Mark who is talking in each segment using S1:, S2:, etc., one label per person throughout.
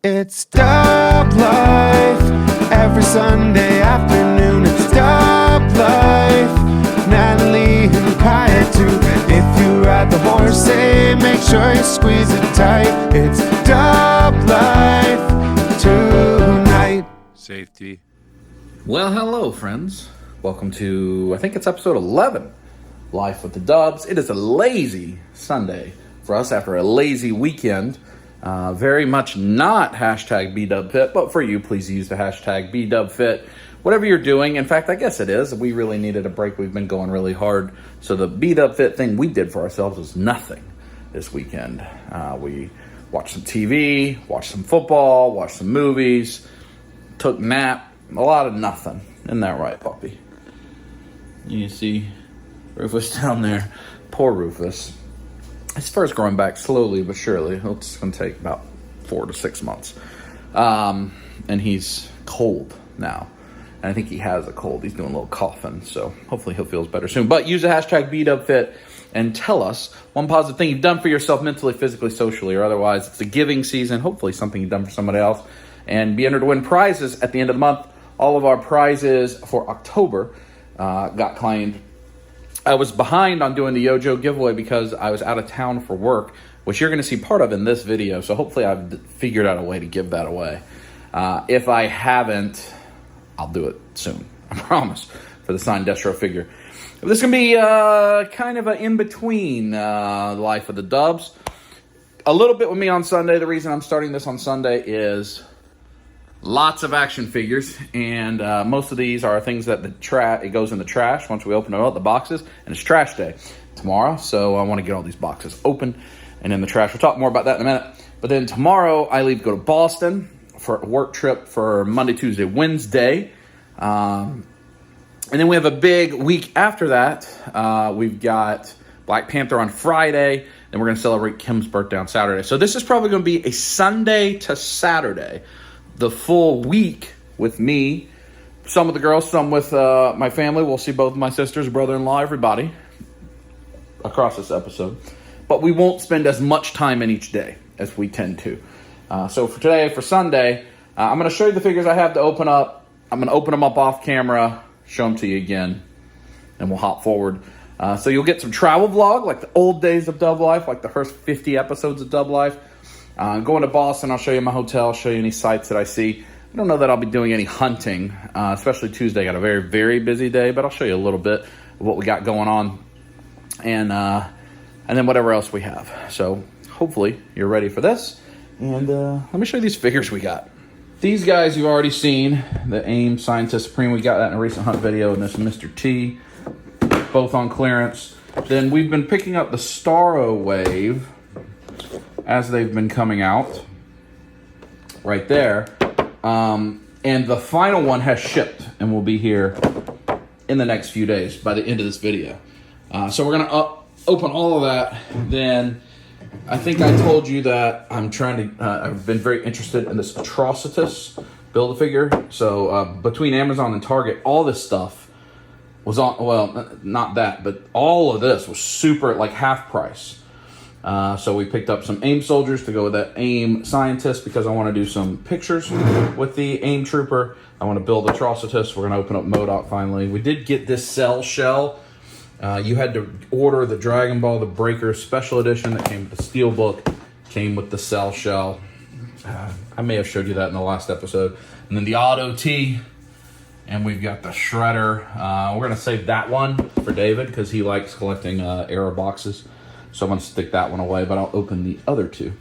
S1: It's Dub Life, every Sunday afternoon. It's Dub Life, Natalie and Kaya too. If you ride the horse, say, make sure you squeeze it tight. It's Dub Life tonight.
S2: Safety.
S3: Well, hello, friends. Welcome to, I think it's episode 11, Life with the Dubs. It is a lazy Sunday for us after a lazy weekend. Very much not hashtag bdubfit, but for you, please use the hashtag bdubfit. Whatever you're doing, in fact, I guess it is. We really needed a break. We've been going really hard. So the bdubfit thing we did for ourselves was nothing this weekend. We watched some TV, watched some football, watched some movies, took a nap, a lot of nothing. Isn't that right, puppy? You see Rufus down there. Poor Rufus. His fur's growing back slowly but surely. It's going to take about 4 to 6 months. And he's cold now. And I think he has a cold. He's doing a little coughing. So hopefully he'll feel better soon. But use the hashtag BDubFit and tell us one positive thing you've done for yourself mentally, physically, socially, or otherwise. It's a giving season. Hopefully something you've done for somebody else. And be entered to win prizes at the end of the month. All of our prizes for October got claimed. I was behind on doing the Yojo giveaway because I was out of town for work, which you're going to see part of in this video. So hopefully I've figured out a way to give that away. If I haven't, I'll do it soon. I promise, for the signed Destro figure. This is going to be kind of an in-between Life of the Dubs. A little bit with me on Sunday. The reason I'm starting this on Sunday is lots of action figures, and most of these are things that it goes in the trash once we open them up, the boxes, and it's trash day tomorrow, so I want to get all these boxes open and in the trash. We'll talk more about that in a minute. But then tomorrow I leave to go to Boston for a work trip for Monday, Tuesday, Wednesday, and then we have a big week after that. We've got Black Panther on Friday, and we're going to celebrate Kim's birthday on Saturday. So this is probably going to be a Sunday to Saturday, the full week with me, some with the girls, some with my family. We'll see both my sisters, brother-in-law, everybody across this episode. But we won't spend as much time in each day as we tend to. So for today, for Sunday, I'm going to show you the figures I have to open up. I'm going to open them up off camera, show them to you again, and we'll hop forward. So you'll get some travel vlog, like the old days of Dub Life, like the first 50 episodes of Dub Life. Going to Boston, I'll show you my hotel, show you any sites that I see. I don't know that I'll be doing any hunting, especially Tuesday. I got a very, very busy day, but I'll show you a little bit of what we got going on, and then whatever else we have. So hopefully you're ready for this, and let me show you these figures we got. These guys you've already seen, the AIM Scientist Supreme. We got that in a recent hunt video, and this Mr. T, both on clearance. Then we've been picking up the Starro Wave as they've been coming out, right there. And the final one has shipped and will be here in the next few days by the end of this video. So we're gonna open all of that. Then I think I told you that I'm trying to, I've been very interested in this Atrocitus Build-A-Figure. So between Amazon and Target, all this stuff was on, well, not that, but all of this was super, like half price. So we picked up some AIM soldiers to go with that AIM Scientist because I want to do some pictures with the AIM Trooper. I want to build Atrocitus. We're going to open up MODOK finally. We did get this Cell Shell. You had to order the Dragon Ball The Breaker Special Edition that came with the Steelbook, came with the Cell Shell. I may have showed you that in the last episode. And then the Auto T. And we've got the Shredder. We're going to save that one for David because he likes collecting Arrow boxes. So I'm going to stick that one away, but I'll open the other two.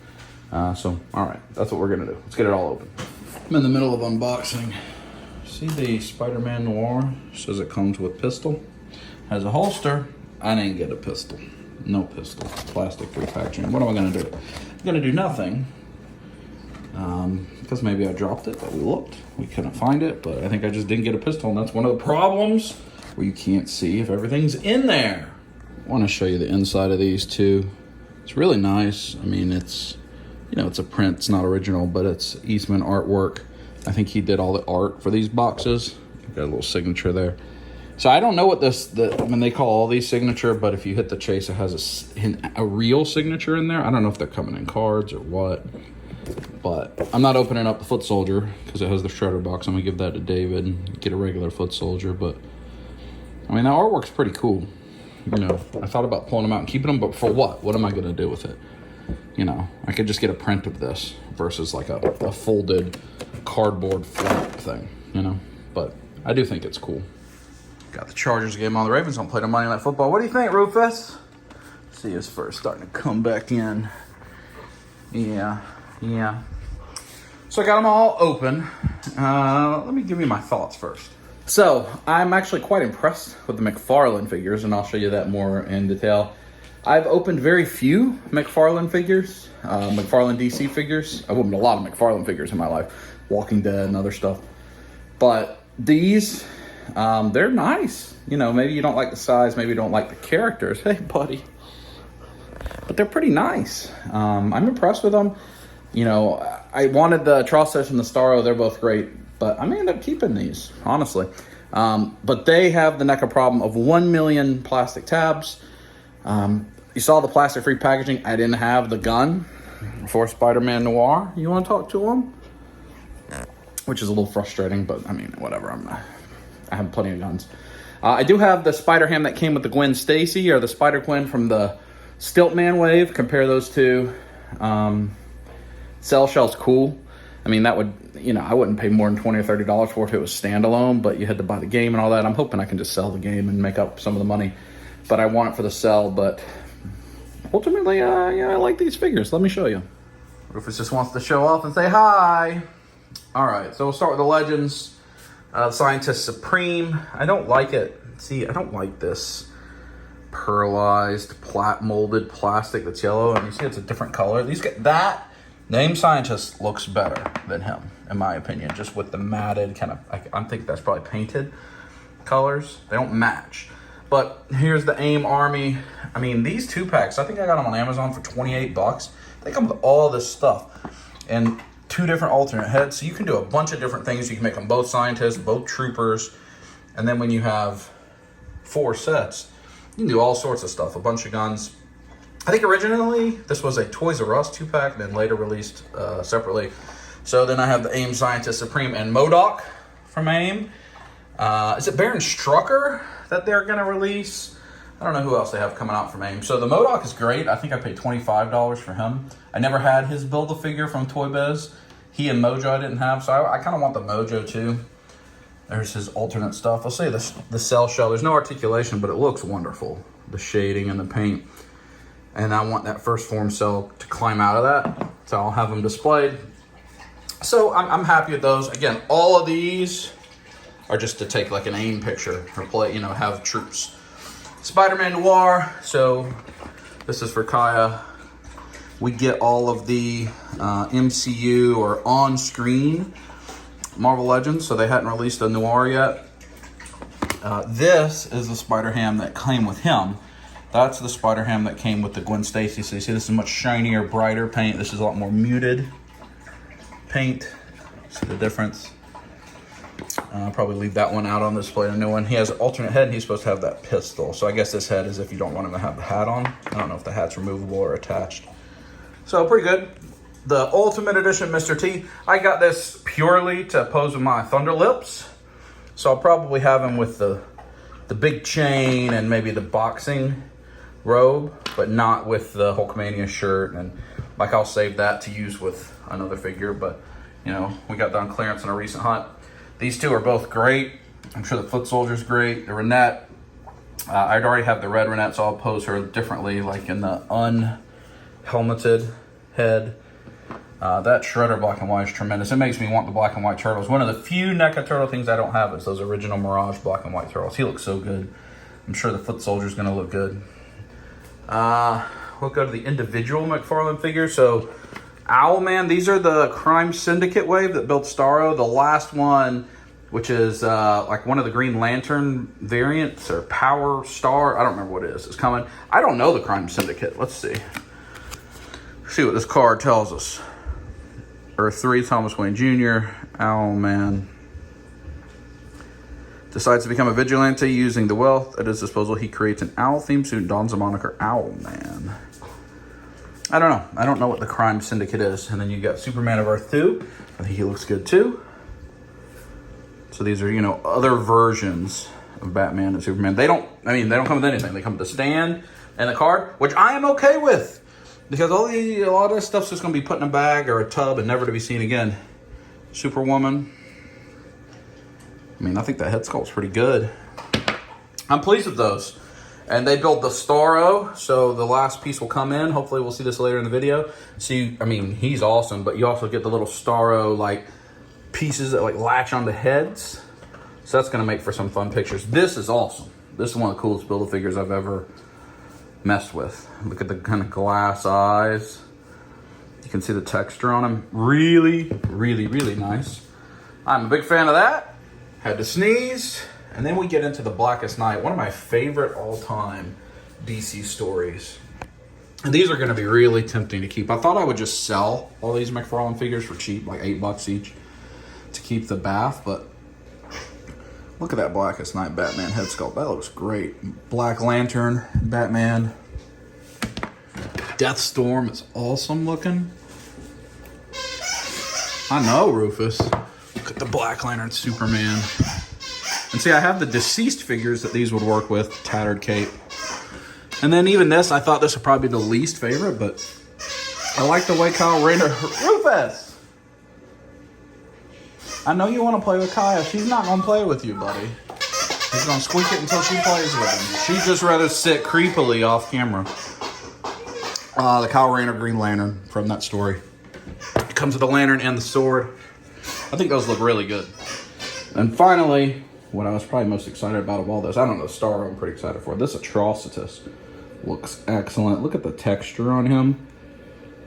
S3: So, all right, that's what we're going to do. Let's get it all open. I'm in the middle of unboxing. See the Spider-Man Noir? Says it comes with pistol. Has a holster. I didn't get a pistol. No pistol. Plastic repackaging. What am I going to do? I'm going to do nothing. Because maybe I dropped it, but we looked. We couldn't find it, but I think I just didn't get a pistol, and that's one of the problems where you can't see if everything's in there. I want to show you the inside of these too. It's really nice. I mean, it's, you know, it's a print. It's not original, but it's Eastman artwork. I think he did all the art for these boxes. Got a little signature there. So I don't know what when they call all these signature, but if you hit the chase, it has a real signature in there. I don't know if they're coming in cards or what. But I'm not opening up the foot soldier because it has the shredder box. I'm gonna give that to David and get a regular foot soldier. But I mean, that artwork's pretty cool. You know, I thought about pulling them out and keeping them, but for what? What am I gonna do with it? You know, I could just get a print of this versus like a folded cardboard flap thing, you know? But I do think it's cool. Got the Chargers game on. The Ravens don't play the Monday Night Football. What do you think, Rufus? See his first starting to come back in. Yeah. So I got them all open. Let me give you my thoughts first. So I'm actually quite impressed with the McFarlane figures, and I'll show you that more in detail. I've opened very few McFarlane figures, McFarlane DC figures. I've opened a lot of McFarlane figures in my life, Walking Dead and other stuff. But these, they're nice. You know, maybe you don't like the size, maybe you don't like the characters. Hey, buddy. But they're pretty nice. I'm impressed with them. You know, I wanted the Trosses and the Starro. They're both great. But I may end up keeping these, honestly. But they have the NECA problem of 1 million plastic tabs. You saw the plastic-free packaging. I didn't have the gun for Spider-Man Noir. You want to talk to him? Which is a little frustrating, but I mean, whatever. I have plenty of guns. I do have the Spider-Ham that came with the Gwen Stacy, or the Spider-Gwen from the Stiltman wave. Compare those two. Cell Shell's cool. I mean, that would, you know, I wouldn't pay more than $20 or $30 for it if it was standalone, but you had to buy the game and all that. I'm hoping I can just sell the game and make up some of the money. But I want it for the sell, but ultimately, yeah, I like these figures. Let me show you. Rufus just wants to show off and say hi. All right, so we'll start with the Legends. Scientist Supreme. I don't like it. See, I don't like this pearlized, molded plastic that's yellow. And you see it's a different color. That name Scientist looks better than him, in my opinion, just with the matted kind of, I think that's probably painted colors. They don't match. But here's the AIM Army. I mean, these 2-packs, I think I got them on Amazon for $28. They come with all this stuff and 2 different alternate heads. So you can do a bunch of different things. You can make them both scientists, both troopers. And then when you have 4 sets, you can do all sorts of stuff, a bunch of guns. I think originally this was a Toys R Us 2-pack, and then later released separately. So then I have the AIM Scientist Supreme and MODOK from AIM. Is it Baron Strucker that they're going to release? I don't know who else they have coming out from AIM. So the MODOK is great. I think I paid $25 for him. I never had his Build-A-Figure from Toy Biz. He and Mojo I didn't have, so I kind of want the Mojo too. There's his alternate stuff. I'll say the Cell Shell. There's no articulation, but it looks wonderful. The shading and the paint. And I want that first form cell to climb out of that. So I'll have them displayed. So I'm happy with those. Again, all of these are just to take like an AIM picture or play, you know, have troops. Spider-Man Noir. So this is for Kaya. We get all of the MCU or on-screen Marvel Legends. So they hadn't released a Noir yet. This is the Spider-Ham that came with him. That's the Spider-Ham that came with the Gwen Stacy. So you see this is much shinier, brighter paint. This is a lot more muted paint. See the difference? I'll probably leave that one out on display. A new one. He has an alternate head, and he's supposed to have that pistol. So I guess this head is if you don't want him to have the hat on. I don't know if the hat's removable or attached. So pretty good. The Ultimate Edition Mr. T. I got this purely to pose with my Thunder Lips. So I'll probably have him with the big chain and maybe the boxing robe, but not with the Hulkmania shirt. And like I'll save that to use with another figure. But you know, we got done clearance in a recent hunt. These 2 are both great. I'm sure the Foot Soldier's great. The Renette, I'd already have the red Renette, so I'll pose her differently, like in the unhelmeted head. That Shredder black and white is tremendous. It makes me want the black and white turtles. One of the few NECA turtle things I don't have is those original Mirage black and white turtles. He looks so good. I'm sure the Foot Soldier's going to look good. We'll go to the individual McFarlane figures. So Owlman, these are the Crime Syndicate wave that built Starro. The last one, which is like one of the Green Lantern variants or Power Star. I don't remember what it is. It's coming. I don't know the Crime Syndicate. Let's see. See what this card tells us. Earth 3, Thomas Wayne Jr., Owlman. Decides to become a vigilante using the wealth at his disposal. He creates an owl theme suit and dons the moniker Owlman. I don't know. I don't know what the crime syndicate is. And then you got Superman of Earth 2. I think he looks good too. So these are, you know, other versions of Batman and Superman. They don't come with anything. They come with the stand and the card, which I am okay with. Because a lot of this stuff's just going to be put in a bag or a tub and never to be seen again. Superwoman. I mean, I think that head sculpt's pretty good. I'm pleased with those. And they built the Starro, so the last piece will come in. Hopefully we'll see this later in the video. See, I mean, he's awesome, but you also get the little Starro, like, pieces that, like, latch onto heads. So that's going to make for some fun pictures. This is awesome. This is one of the coolest Build-A-Figures I've ever messed with. Look at the kind of glass eyes. You can see the texture on them. Really, really, really nice. I'm a big fan of that. Had to sneeze. And then we get into the Blackest Night, one of my favorite all-time DC stories. And these are going to be really tempting to keep. I thought I would just sell all these McFarlane figures for cheap, like $8 each, to keep the bath. But look at that Blackest Night Batman head sculpt. That looks great. Black Lantern Batman. Deathstorm is awesome looking. I know, Rufus. Look at the Black Lantern Superman. And see, I have the deceased figures that these would work with. Tattered cape. And then even this, I thought this would probably be the least favorite, but I like the way Kyle Rayner... Rufus! I know you want to play with Kaya. She's not going to play with you, buddy. He's going to squeak it until she plays with him. She'd just rather sit creepily off camera. The Kyle Rayner Green Lantern from that story. It comes with the lantern and the sword. I think those look really good. And finally... what I was probably most excited about of all this, I don't know, Starro I'm pretty excited for. This Atrocitus looks excellent. Look at the texture on him.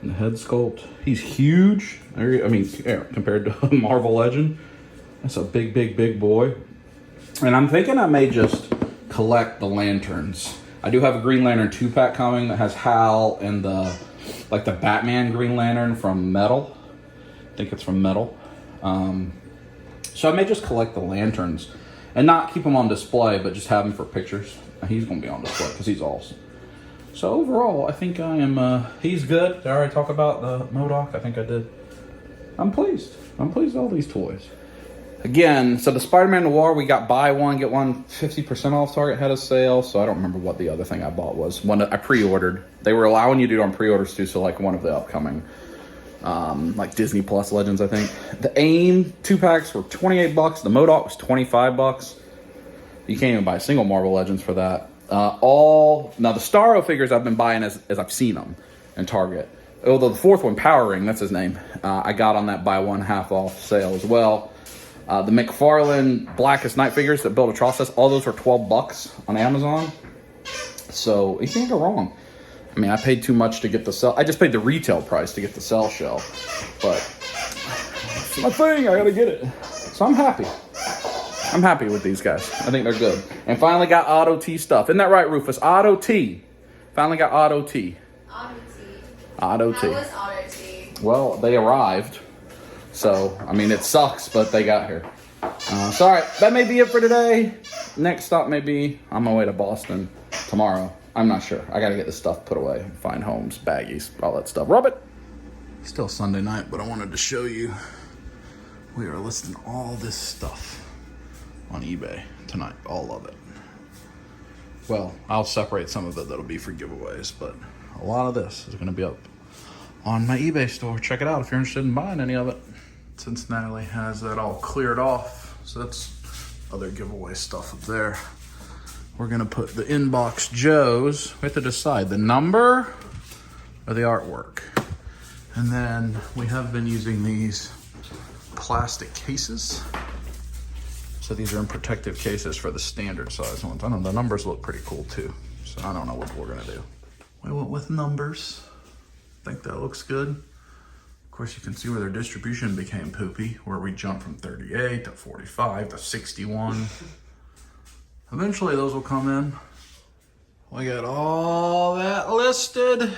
S3: And the head sculpt. He's huge. I mean, yeah, compared to Marvel Legend. That's a big, big, big boy. And I'm thinking I may just collect the lanterns. I do have a Green Lantern 2-pack coming that has Hal and the Batman Green Lantern from Metal. I think it's from Metal. So I may just collect the lanterns. And not keep him on display, but just have him for pictures. He's going to be on display because he's awesome. So overall, I think I am, he's good. Did I already talk about the MODOK? I think I did. I'm pleased. I'm pleased with all these toys. Again, so the Spider-Man Noir, we got buy one, get one 50% off. Target had a sale. So I don't remember what the other thing I bought was. One that I pre-ordered. They were allowing you to do it on pre-orders too. So like one of the upcoming, like Disney Plus Legends, I think. The AIM 2-packs were $28. The MODOK was $25. You can't even buy a single Marvel Legends for that. Now the Starro figures I've been buying as I've seen them in Target. Although the fourth one, Power Ring, that's his name, I got on that buy one half off sale as well. The McFarlane Blackest Night figures that build Atrocitus, all those were $12 on Amazon. So you can't go wrong. I mean, I paid too much to get the cell. I just paid the retail price to get the cell shell. But it's my thing. I got to get it. So I'm happy. I'm happy with these guys. I think they're good. And finally got Auto T stuff. Isn't that right, Rufus? Auto T. Finally got Auto T.
S2: Auto T.
S3: Auto T.
S2: How was Auto T?
S3: Well, they arrived. So, I mean, it sucks, but they got here. So, all right. That may be it for today. Next stop may be on my way to Boston tomorrow. I'm not sure. I got to get this stuff put away. Find homes, baggies, all that stuff. Rub it. Still Sunday night, but I wanted to show you. We are listing all this stuff on eBay tonight. All of it. Well, I'll separate some of it that'll be for giveaways, but a lot of this is going to be up on my eBay store. Check it out if you're interested in buying any of it. Since Natalie has that all cleared off, so that's other giveaway stuff up there. We're going to put the Inbox Joes. We have to decide the number or the artwork. And then we have been using these plastic cases. So these are in protective cases for the standard size ones. I don't know, the numbers look pretty cool too. So I don't know what we're going to do. We went with numbers. I think that looks good. Of course, you can see where their distribution became poopy, where we jumped from 38 to 45 to 61. Eventually those will come in. We got all that listed.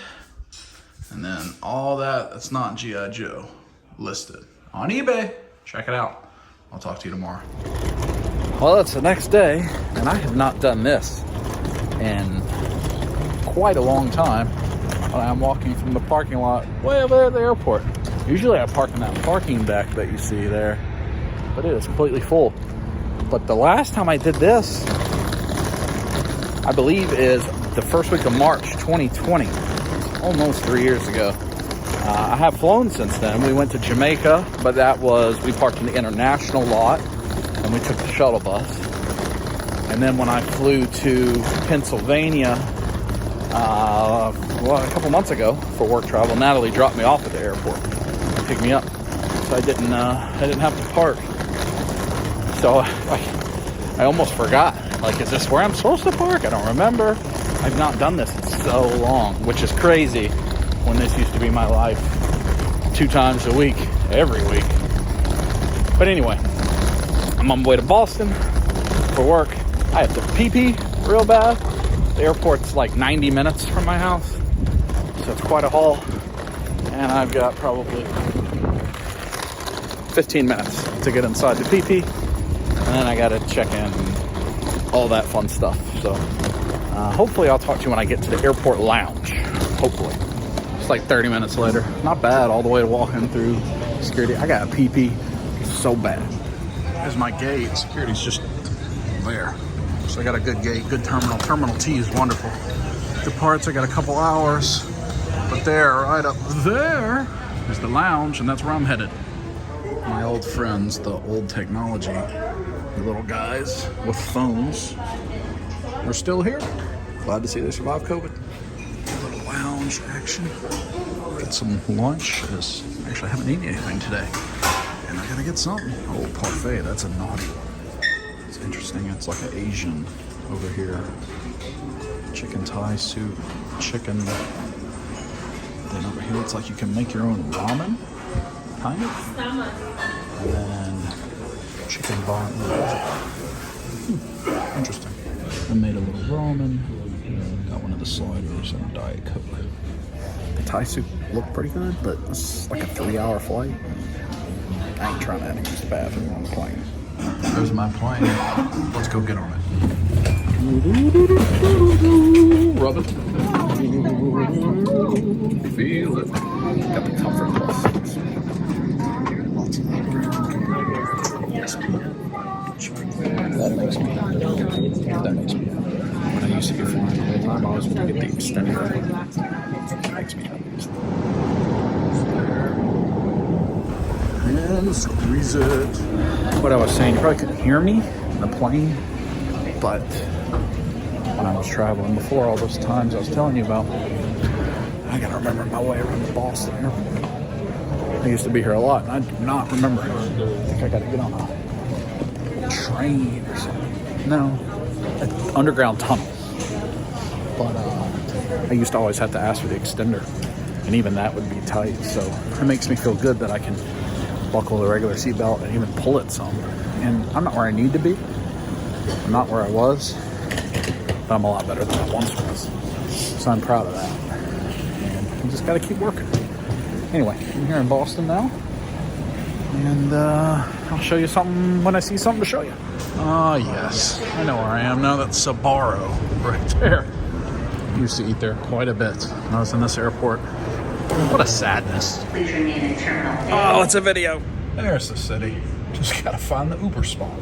S3: And then all that's not G.I. Joe listed on eBay. Check it out. I'll talk to you tomorrow. Well, it's the next day, and I have not done this in quite a long time. when I'm walking from the parking lot way over there at the airport. Usually I park in that parking deck that you see there, but it is completely full. But the last time I did this, I believe, is the first week of March 2020. Almost 3 years ago. I have flown since then. We went to Jamaica, but we parked in the international lot and we took the shuttle bus. And then when I flew to Pennsylvania, a couple months ago for work travel, Natalie dropped me off at the airport, picked me up. So I didn't have to park. So I almost forgot. Like, is this where I'm supposed to park? I don't remember. I've not done this in so long, which is crazy when this used to be my life 2 times a week, every week. But anyway, I'm on my way to Boston for work. I have to pee real bad. The airport's like 90 minutes from my house, so it's quite a haul. And I've got probably 15 minutes to get inside the pee. And then I gotta check in and all that fun stuff. So hopefully I'll talk to you when I get to the airport lounge. Hopefully. It's like 30 minutes later. Not bad, all the way to walking through security. I got a pee so bad. There's my gate. Security's just there. So I got a good gate, good terminal. Terminal T is wonderful. Departs, I got a couple hours. But there, right up there, is the lounge, and that's where I'm headed. My old friends, the old technology, the little guys with phones, are still here. Glad to see they survived COVID. A little lounge action. Get some lunch. Actually, I haven't eaten anything today. And I gotta get something. Oh, parfait, that's a naughty one. It's interesting. It's like an Asian over here. Chicken Thai soup, chicken. Then over here, it's like you can make your own ramen, kind of. And then chicken bun. Interesting. I made a little ramen. Got one of the sliders and a Diet Coke. The Thai soup looked pretty good, but it's like a 3-hour flight. I ain't trying to use the bathroom on the plane. There's my plane. Let's go get on it. Rub it. Feel it. Got the Comfort Plus. Lots of yes, that makes me happy. When I used to get flying all the time, I always wanted to get the extended. That makes me happy. And squeeze it. What I was saying, you probably couldn't hear me in the plane, but when I was traveling before, all those times I was telling you about, I gotta remember my way around the Boston airport. I used to be here a lot, and I do not remember. I think I gotta get on a train or something. No, an underground tunnel. But I used to always have to ask for the extender, and even that would be tight. So it makes me feel good that I can buckle the regular seatbelt and even pull it some. And I'm not where I need to be. I'm not where I was, but I'm a lot better than I once was. So I'm proud of that. And I just got to keep working. Anyway, I'm here in Boston now. And I'll show you something when I see something to show you. Ah, yes. I know where I am now. That's Sbarro right there. I used to eat there quite a bit when I was in this airport. What a sadness. Oh, it's a video. There's the city. Just gotta find the Uber spot.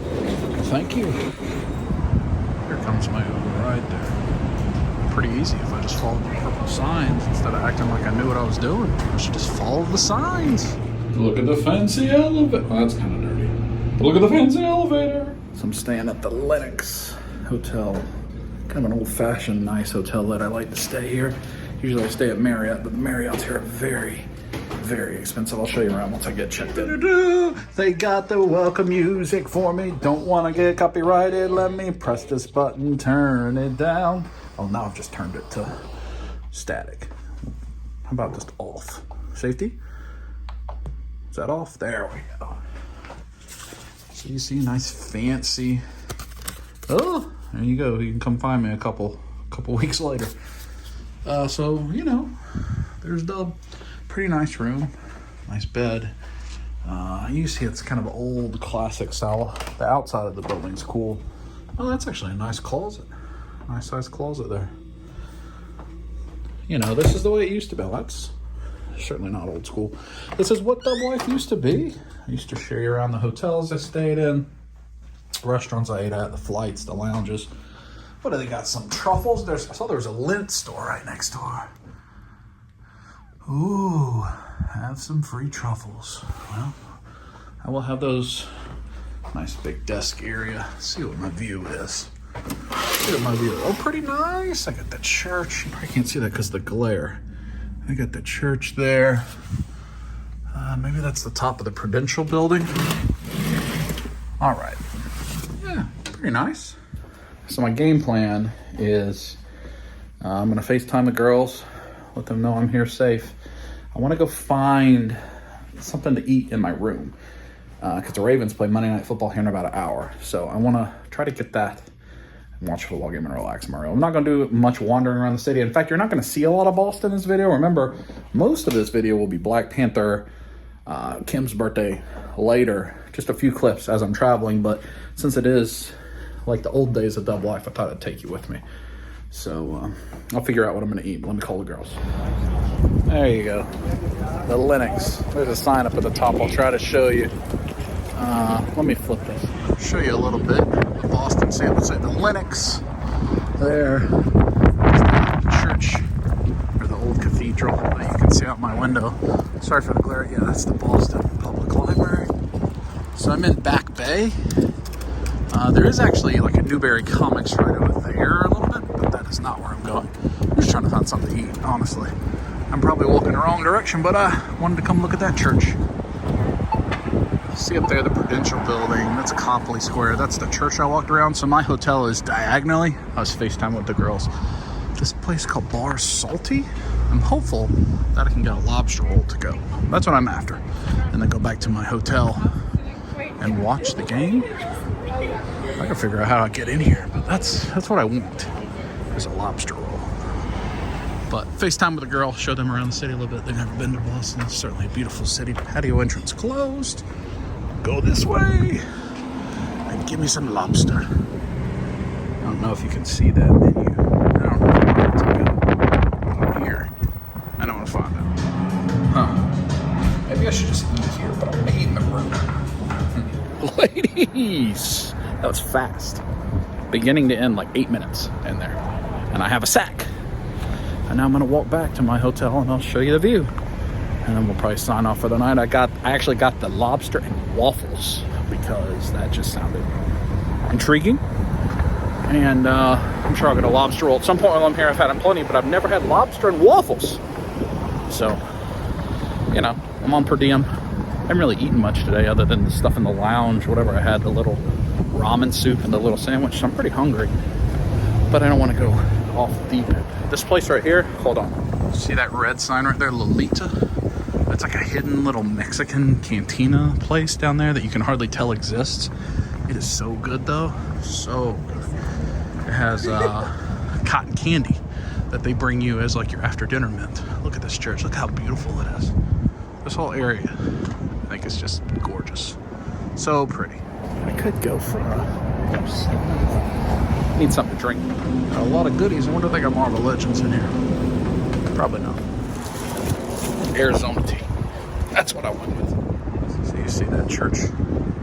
S3: Thank you. Here comes my Uber right there. Pretty easy if I just followed the purple signs instead of acting like I knew what I was doing. I should just follow the signs. Look at the fancy elevator. Oh, that's kind of dirty. But look at the fancy elevator. So I'm staying at the Lennox Hotel. Kind of an old-fashioned, nice hotel that I like to stay here. Usually I stay at Marriott, but the Marriotts here are very, very expensive. I'll show you around once I get checked in. They got the welcome music for me. Don't want to get copyrighted. Let me press this button, turn it down. Oh, now I've just turned it to static. How about just off? Safety? Is that off? There we go. So you see, nice fancy. Oh, there you go. You can come find me a couple weeks later. So, you know, there's the pretty nice room, nice bed. You see it's kind of old classic style. The outside of the building's cool. Oh, that's actually a nice closet. Nice size closet there. you know, this is the way it used to be. That's certainly not old school. This is what dub life used to be. I used to show you around the hotels I stayed in, restaurants I ate at, the flights, the lounges. What do they got? Some truffles? I saw there was a lint store right next door. Ooh, have some free truffles. Well, I will have those. Nice big desk area. See what my view is. See what my view is. Oh, pretty nice. I got the church. You probably can't see that because of the glare. I got the church there. Maybe that's the top of the Prudential building. All right. Yeah, pretty nice. So my game plan is I'm going to FaceTime the girls, let them know I'm here safe. I want to go find something to eat in my room because the Ravens play Monday Night Football here in about an hour. So I want to try to get that and watch a football game and relax in my room. I'm not going to do much wandering around the city. In fact, you're not going to see a lot of Boston in this video. Remember, most of this video will be Black Panther, Kim's birthday later, just a few clips as I'm traveling. But since it is like the old days of dub life, I thought I'd take you with me. So I'll figure out what I'm going to eat. Let me call the girls. There you go. The Linux. There's a sign up at the top. I'll try to show you. Let me flip this. Show you a little bit. The Boston San Jose. The Linux. There. The church. Or the old cathedral that you can see out my window. Sorry for the glare. Yeah, that's the Boston Public Library. So I'm in Back Bay. There is actually like a Newberry Comics right over there a little bit, but that is not where I'm going. I'm just trying to find something to eat, honestly. I'm probably walking the wrong direction, but I wanted to come look at that church. See up there the Prudential building. That's Copley Square. That's the church I walked around. So my hotel is diagonally. I was FaceTime with the girls. This place called Bar Salty. I'm hopeful that I can get a lobster roll to go. That's what I'm after. And then go back to my hotel and watch the game. I can figure out how I get in here, but that's what I want, is a lobster roll. But FaceTime with a girl, show them around the city a little bit. They've never been to Boston. It's certainly a beautiful city. Patio entrance closed. Go this way and give me some lobster. I don't know if you can see that menu. I don't know where to go. I'm here. I don't want to find out. Huh. Maybe I should just eat here, but I'm going to eat in the room. Ladies, that was fast. Beginning to end, like 8 minutes in there. And I have a sack. And now I'm going to walk back to my hotel and I'll show you the view. And then we'll probably sign off for the night. I actually got the lobster and waffles because that just sounded intriguing. And I'm sure I'll get a lobster roll. At some point while I'm here, I've had them plenty, but I've never had lobster and waffles. So, you know, I'm on per diem. I haven't really eaten much today other than the stuff in the lounge, whatever I had, the little ramen soup and the little sandwich. So I'm pretty hungry, but I don't want to go off deep end. This place right here, hold on. See that red sign right there, Lolita? It's like a hidden little Mexican cantina place down there that you can hardly tell exists. It is so good though, so good. It has cotton candy that they bring you as like your after dinner mint. Look at this church, look how beautiful it is. This whole area, I think it's just gorgeous. So pretty. I could go for need something to drink. Got a lot of goodies. I wonder if they got Marvel Legends in here. Probably not. Arizona tea. That's what I went with. So you see that church,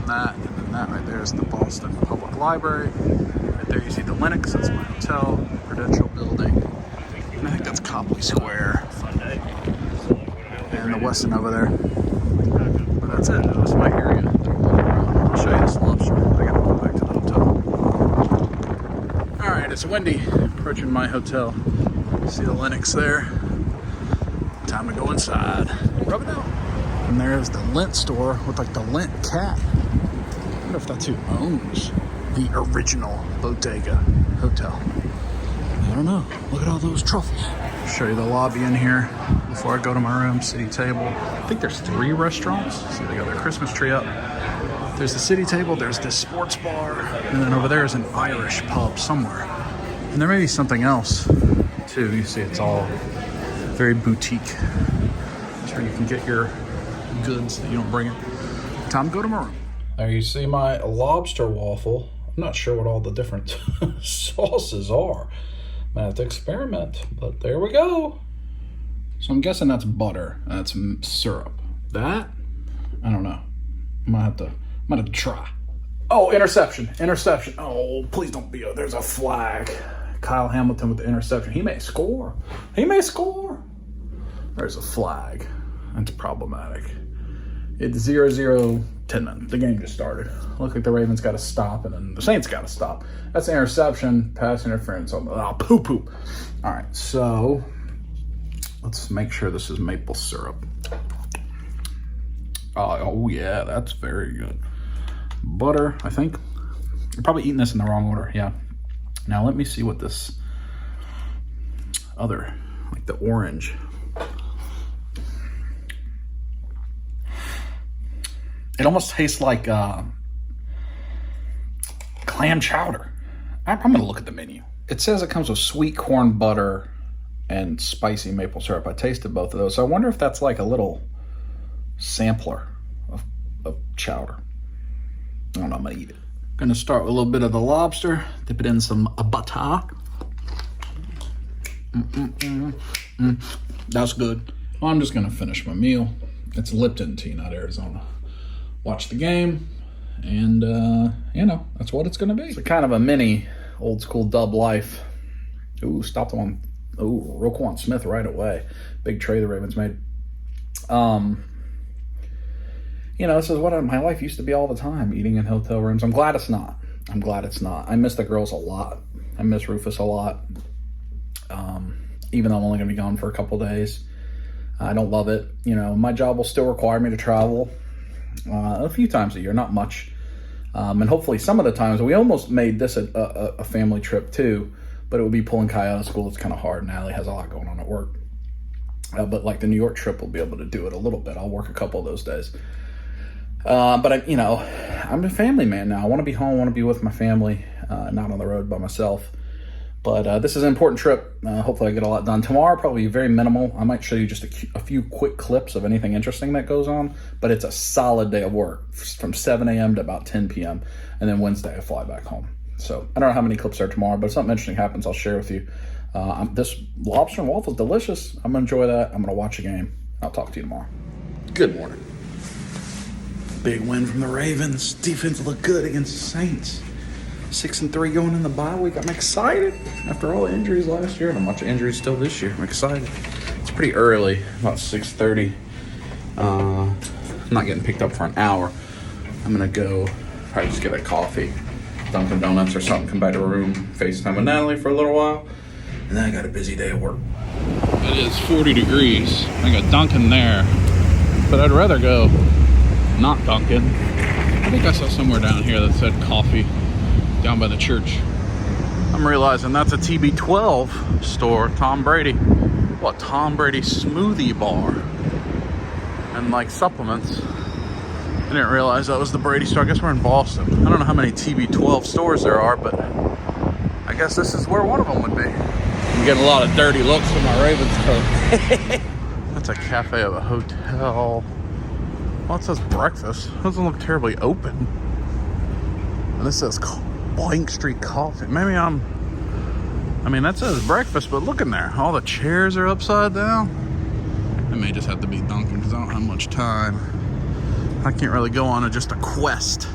S3: that, and then that right there is the Boston Public Library. Right there you see the Linux, that's my hotel, Prudential building. And I think that's Copley Square. And the Westin over there. But that's it. That's my area. I'll show you this lobster. I gotta go back to the hotel. Alright, it's windy. Approaching my hotel. See the Linux there. Time to go inside. Rub it out. And there's the lint store with like the lint cat. I wonder if that's who owns the original Bodega Hotel. I don't know. Look at all those truffles. I'll show you the lobby in here before I go to my room. City table. I think there's 3 restaurants. See, they got their Christmas tree up. There's the city table. There's this sports bar. And then over there is an Irish pub somewhere. And there may be something else too. You see it's all very boutique. That's where you can get your goods that you don't bring in. Time to go to my room. There you see my lobster waffle. I'm not sure what all the different sauces are. I have to experiment, but there we go. So I'm guessing that's butter. That's syrup. That? I don't know. I'm gonna have to try. Oh, interception. Oh, please don't be. There's a flag. Kyle Hamilton with the interception. He may score. There's a flag. That's problematic. It's 0-0, 10 minutes. The game just started. Look like the Ravens got to stop, and then the Saints got to stop. That's an interception, pass interference. Poop. All right, so let's make sure this is maple syrup. Oh yeah, that's very good. Butter, I think. I'm probably eating this in the wrong order, yeah. Now let me see what this other, like the orange. It almost tastes like clam chowder. I'm going to look at the menu. It says it comes with sweet corn butter and spicy maple syrup. I tasted both of those. So I wonder if that's like a little sampler of chowder. I don't know. I'm going to eat it. Going to start with a little bit of the lobster. Dip it in some butter. That's good. Well, I'm just going to finish my meal. It's Lipton tea, not Arizona. Watch the game, and that's what it's going to be. It's kind of a mini old school dub life. Ooh, stopped on. Ooh, Roquan Smith right away. Big trade the Ravens made. This is what my life used to be all the time, eating in hotel rooms. I'm glad it's not. I miss the girls a lot. I miss Rufus a lot. Even though I'm only going to be gone for a couple days. I don't love it. My job will still require me to travel a few times a year, not much. And hopefully some of the times, we almost made this a family trip too, but it would be pulling Kai out of school. It's kind of hard. Natalie has a lot going on at work. But like the New York trip, we'll be able to do it a little bit. I'll work a couple of those days. But I'm a family man now. I want to be home. I want to be with my family, not on the road by myself. But this is an important trip. Hopefully I get a lot done. Tomorrow, probably very minimal. I might show you just a few quick clips of anything interesting that goes on. But it's a solid day of work from 7 a.m. to about 10 p.m. And then Wednesday, I fly back home. So I don't know how many clips there are tomorrow, but if something interesting happens, I'll share with you. This lobster and waffle is delicious. I'm going to enjoy that. I'm going to watch a game. I'll talk to you tomorrow. Good morning. Big win from the Ravens. Defense looked good against the Saints. 6-3 going in the bye week. I'm excited after all the injuries last year, and a bunch of injuries still this year. I'm excited. It's pretty early, about 6:30. I'm not getting picked up for an hour. I'm gonna go probably just get a coffee, Dunkin' Donuts or something, come back to the room, FaceTime with Natalie for a little while, and then I got a busy day at work. It is 40 degrees. I got Dunkin' there, but I'd rather go not Dunkin'. I think I saw somewhere down here that said coffee down by the church. I'm realizing that's a TB12 store, Tom Brady. What, Tom Brady smoothie bar and like supplements. I didn't realize that was the Brady store. I guess we're in Boston. I don't know how many TB12 stores there are, but I guess this is where one of them would be. I'm getting a lot of dirty looks from my Ravens coat. That's a cafe of a hotel. Well, it says breakfast. It doesn't look terribly open. And this says Blank Street Coffee. Maybe that says breakfast, but look in there. All the chairs are upside down. It may just have to be Dunkin' because I don't have much time. I can't really go on just a quest.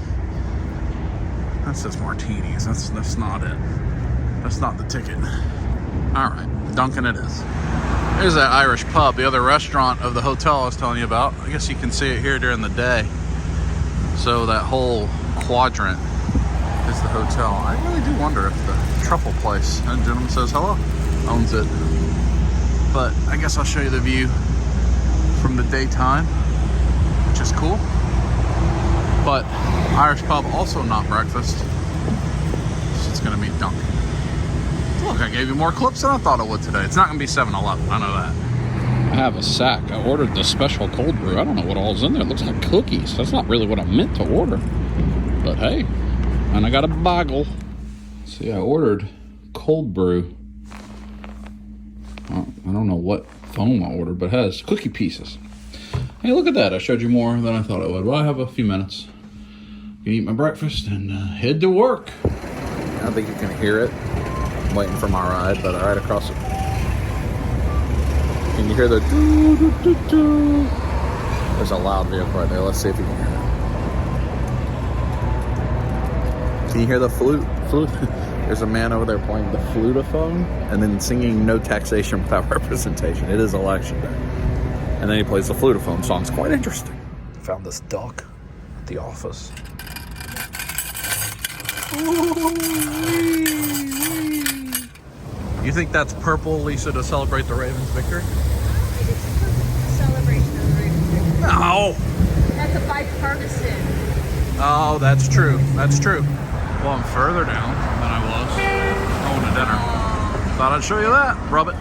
S3: That says martinis. That's not it. That's not the ticket. All right, Dunkin' it is. There's that Irish pub, the other restaurant of the hotel I was telling you about. I guess you can see it here during the day. So that whole quadrant is the hotel. I really do wonder if the truffle place, that gentleman says hello, owns it. But I guess I'll show you the view from the daytime, which is cool. But Irish pub, also not breakfast. So it's gonna be Dunkin'. Look, I gave you more clips than I thought it would today. It's not gonna be 7-Eleven, I know that. I have a sack. I ordered the special cold brew. I don't know what all's in there. It looks like cookies. That's not really what I meant to order. But hey, and I got a bagel. See, I ordered cold brew. I don't know what foam I ordered, but it has cookie pieces. Hey, look at that. I showed you more than I thought I would. Well, I have a few minutes. I can eat my breakfast and head to work. I don't think you can hear it. I'm waiting for my ride, but I ride across it. Can you hear the doo, doo, doo, doo? There's a loud vehicle right there. Let's see if you can hear it. Can you hear the flute? There's a man over there playing the flutophone and then singing "No Taxation Without Representation." It is election day. And then he plays the flutophone song. It's quite interesting. Found this duck at the office. You think that's purple, Lisa, to celebrate the Ravens' victory?
S2: Celebration of the Ravens victory.
S3: No!
S2: That's a bipartisan.
S3: Oh, that's true. That's true. Well, I'm further down than I was going to dinner. Thought I'd show you that. Rub it.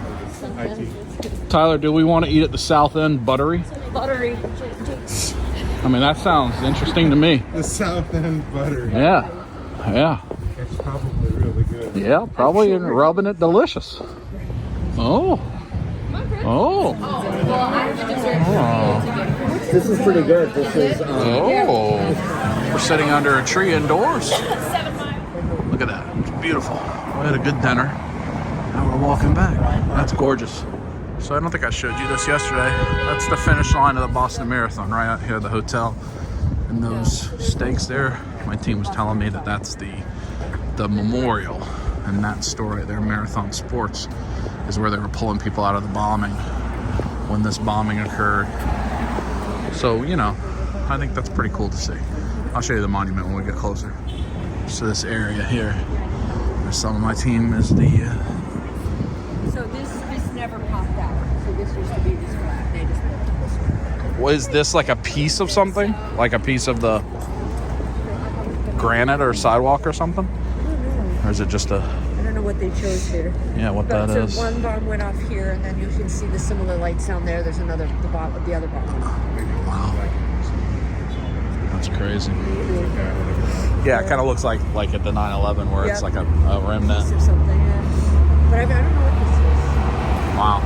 S3: Tyler, do we want to eat at the South End Buttery?
S2: Buttery.
S3: I mean, that sounds interesting to me.
S1: The South End Buttery.
S3: Yeah. Yeah.
S1: It's probably really good.
S3: Yeah, probably rubbing it delicious. Oh. Oh.
S4: This is pretty good. This is
S3: Oh. We're sitting under a tree indoors. Look at that. It's beautiful. We had a good dinner. Now we're walking back. That's gorgeous. So I don't think I showed you this yesterday. That's the finish line of the Boston Marathon right out here at the hotel. And those stakes there, my team was telling me that that's the memorial. And that store right there, Marathon Sports, is where they were pulling people out of the bombing when this bombing occurred. So, you know, I think that's pretty cool to see. I'll show you the monument when we get closer. So this area here, where some of my team is the...
S2: So this never popped out. So this used to be this flat. They just built this one.
S3: Was this like a piece of something? Like a piece of the granite or sidewalk or something? Or is it just a...
S2: I don't know what they chose here.
S3: Yeah, what
S2: But
S3: that
S2: so
S3: is.
S2: one bomb went off here, and then you can see the similar lights down there. There's another, the other bomb.
S3: Wow. That's crazy. Yeah, it kind of looks like at the 9/11 where it's
S2: Yeah.
S3: like a remnant.
S2: Piece or something, yeah. But I don't know what this
S3: Wow.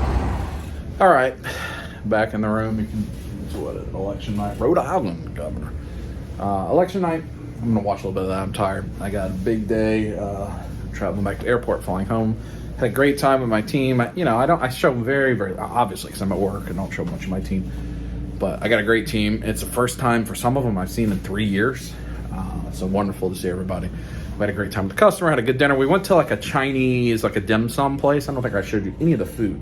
S3: All right. Back in the room. You can see what it, election night. Rhode Island governor. Election night. I'm going to watch a little bit of that. I'm tired. I got a big day traveling back to the airport, flying home. Had a great time with my team. I show very, very, obviously, because I'm at work and don't show much of my team. But I got a great team. It's the first time for some of them I've seen in 3 years. So wonderful to see everybody. We had a great time with the customer, had a good dinner. We went to like a Chinese, like a dim sum place. I don't think I showed you any of the food.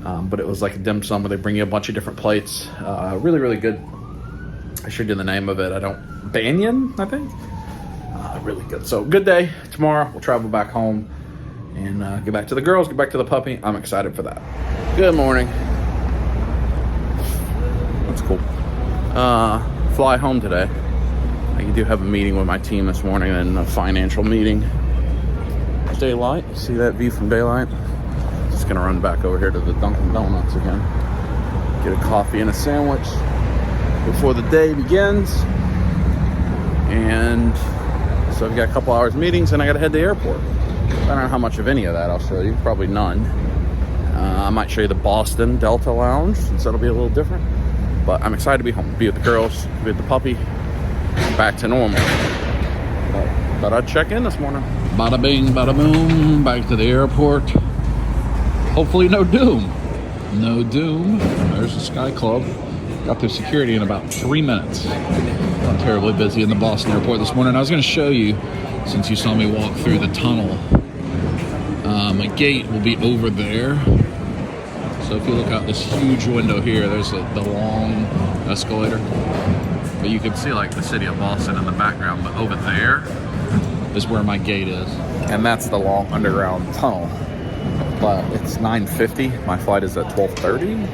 S3: But it was like a dim sum where they bring you a bunch of different plates. Really, really good. I showed you the name of it. Banyan, I think. Really good. So good day. Tomorrow we'll travel back home and get back to the girls, get back to the puppy. I'm excited for that. Good morning. That's cool. Fly home today. I do have a meeting with my team this morning and a financial meeting. Daylight. See that view from daylight? Just gonna run back over here to the Dunkin' Donuts again. Get a coffee and a sandwich before the day begins. And so I've got a couple hours meetings and I gotta head to the airport. I don't know how much of any of that I'll show you. Probably none. I might show you the Boston Delta Lounge, since that'll be a little different. But I'm excited to be home, be with the girls, be with the puppy, back to normal. But I'd check in this morning. Bada bing, bada boom, back to the airport. Hopefully no doom. No doom. There's the Sky Club. Got through security in about 3 minutes. Not terribly busy in the Boston airport this morning. I was going to show you, since you saw me walk through the tunnel, my gate will be over there. So if you look out this huge window here, there's the long escalator. But you can see like the city of Boston in the background. But over there is where my gate is. And that's the long underground tunnel. But it's 9:50. My flight is at 12:30.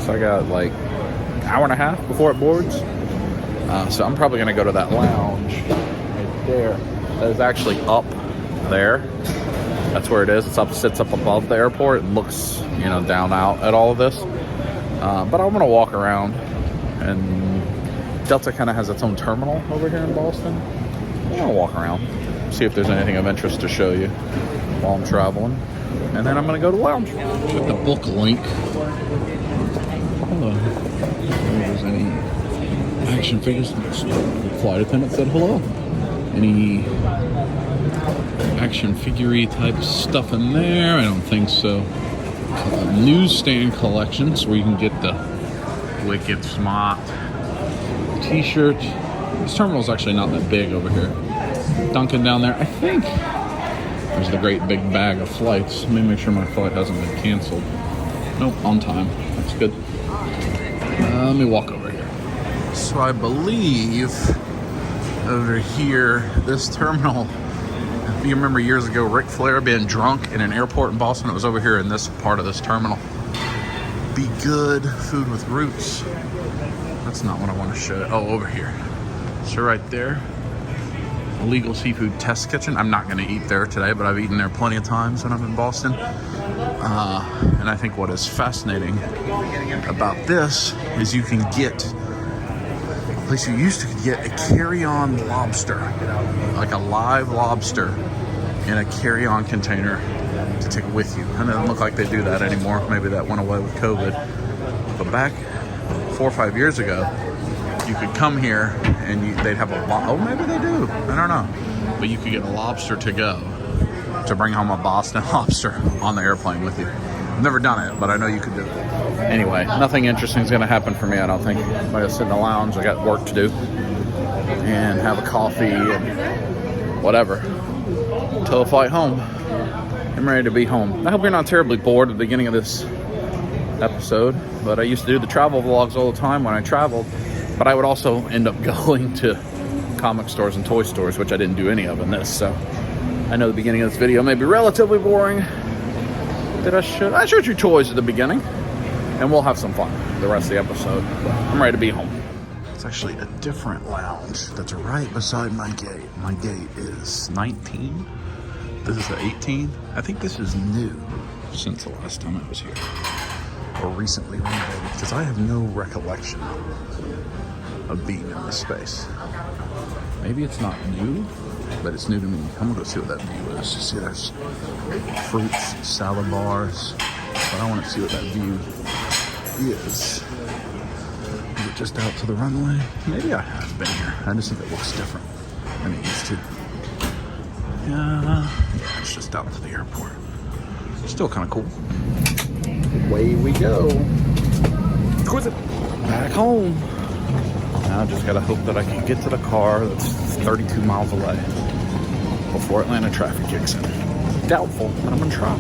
S3: So I got like an hour and a half before it boards. So I'm probably going to go to that lounge right there. That is actually up there. That's where it is. Sits up above the airport and looks, down out at all of this. But I'm going to walk around, and Delta kind of has its own terminal over here in Boston. I'm going to walk around, see if there's anything of interest to show you while I'm traveling. And then I'm going to go to the lounge. Check the book link. Hello. If there's any action figures. The flight attendant said hello. Any action figure-y type stuff in there? I don't think so. newsstand collections where you can get the Wicked Smart t-shirt. This terminal's actually not that big over here. Duncan down there, I think there's the great big bag of flights. Let me make sure my flight hasn't been canceled. Nope, on time. That's good. Let me walk over here. So I believe over here, this terminal, if you remember years ago, Ric Flair being drunk in an airport in Boston, it was over here in this part of this terminal. Be Good Food with Roots. That's not what I want to show. Oh, over here. So right there, Illegal Seafood Test Kitchen. I'm not going to eat there today, but I've eaten there plenty of times when I'm in Boston. And I think what is fascinating about this is you can get, a place you used to get, a carry-on lobster, like a live lobster in a carry-on container to take with you. And it doesn't look like they do that anymore. Maybe that went away with COVID. But back 4 or 5 years ago, you could come here and they'd have a maybe they do. I don't know. But you could get a lobster to go to bring home a Boston lobster on the airplane with you. I've never done it, but I know you could do it. Anyway, nothing interesting is going to happen for me, I don't think. I'm going to sit in the lounge. I got work to do and have a coffee and whatever until the flight home. I'm ready to be home. I hope you're not terribly bored at the beginning of this episode, but I used to do the travel vlogs all the time when I traveled, but I would also end up going to comic stores and toy stores, which I didn't do any of in this, so I know the beginning of this video may be relatively boring. I showed you toys at the beginning, and we'll have some fun the rest of the episode, but I'm ready to be home. It's actually a different lounge that's right beside my gate. My gate is 19. This is the 18. I think this is new since the last time I was here, or recently renovated, because I have no recollection of being in this space. Maybe it's not new, but it's new to me. I'm gonna go see what that view is. See, there's fruits, salad bars, but I want to see what that view is. Is it just out to the runway? Maybe I have been here. I just think it looks different than it used to. Yeah, it's just out to the airport. Still kind of cool. Away we go. Exquisite. Back home. Now I just gotta hope that I can get to the car that's 32 miles away before Atlanta traffic kicks in. Doubtful, but I'm gonna try.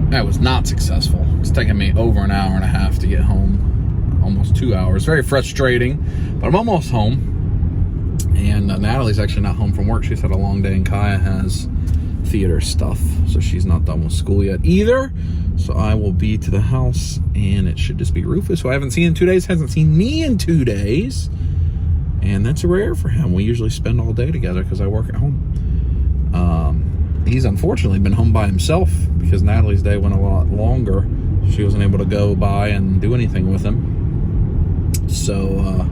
S3: That was not successful. It's taking me over an hour and a half to get home. Almost 2 hours. Very frustrating, but I'm almost home. And Natalie's actually not home from work. She's had a long day, and Kaya has theater stuff, so she's not done with school yet either. So I will be to the house, and it should just be Rufus, who I haven't seen in 2 days, hasn't seen me in 2 days. And that's rare for him. We usually spend all day together because I work at home. He's unfortunately been home by himself because Natalie's day went a lot longer. She wasn't able to go by and do anything with him. So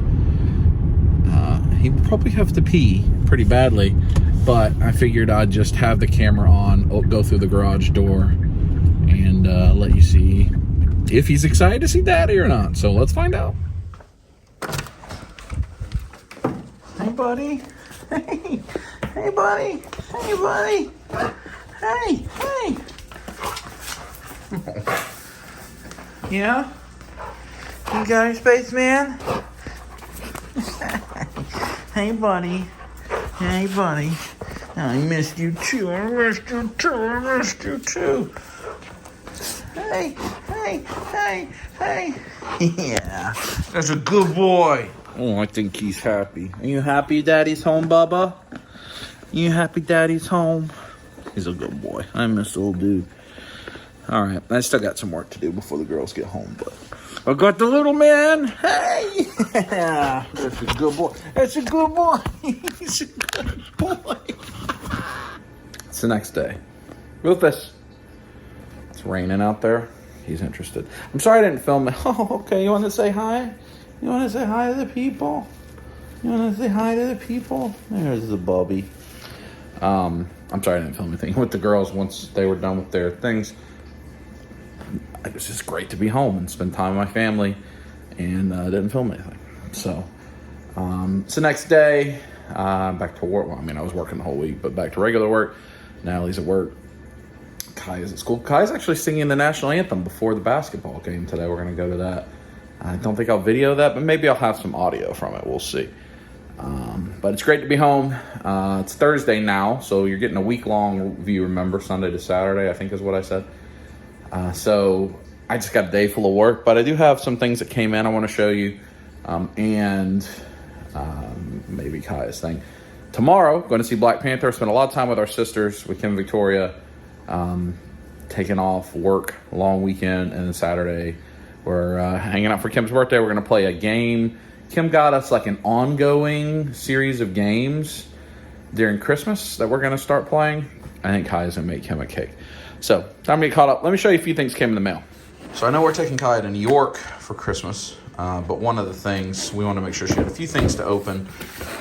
S3: he will probably have to pee pretty badly, but I figured I'd just have the camera on, go through the garage door, and let you see if he's excited to see Daddy or not. So let's find out. Hey, buddy. Hey. Hey, buddy. Hey, buddy. Hey. Yeah? You got your spaceman? Hey, buddy. Hey, buddy. I missed you too. I missed you too. Hey. Yeah, that's a good boy. Oh, I think he's happy. Are you happy Daddy's home, Bubba? You happy Daddy's home? He's a good boy. I miss the old dude. All right, I still got some work to do before the girls get home, but I got the little man. Hey, yeah, that's a good boy. That's a good boy. He's a good boy. It's the next day. Rufus. It's raining out there. He's interested. I'm sorry I didn't film it. Oh, okay. You want to say hi? You want to say hi to the people? You want to say hi to the people? There's the Bubby. I'm sorry I didn't film anything with the girls once they were done with their things. It was just great to be home and spend time with my family, and didn't film anything. So it's the next day. Back to work. Well, I mean, I was working the whole week, but back to regular work. Natalie's at work. Kai is at school. Kai's actually singing the national anthem before the basketball game today. We're going to go to that. I don't think I'll video that, but maybe I'll have some audio from it. We'll see. But it's great to be home. It's Thursday now, so you're getting a week-long view, remember, Sunday to Saturday, I think is what I said. So I just got a day full of work, but I do have some things that came in I want to show you, and maybe Kai's thing. Tomorrow, going to see Black Panther. Spent a lot of time with our sisters, with Kim and Victoria, taking off work, long weekend, and then Saturday we're hanging out for Kim's birthday. We're going to play a game. Kim got us like an ongoing series of games during Christmas that we're going to start playing. I think Kai's going to make him a cake. So, time to get caught up. Let me show you a few things came in the mail. So, I know we're taking Kai to New York for Christmas, but one of the things, we want to make sure she had a few things to open.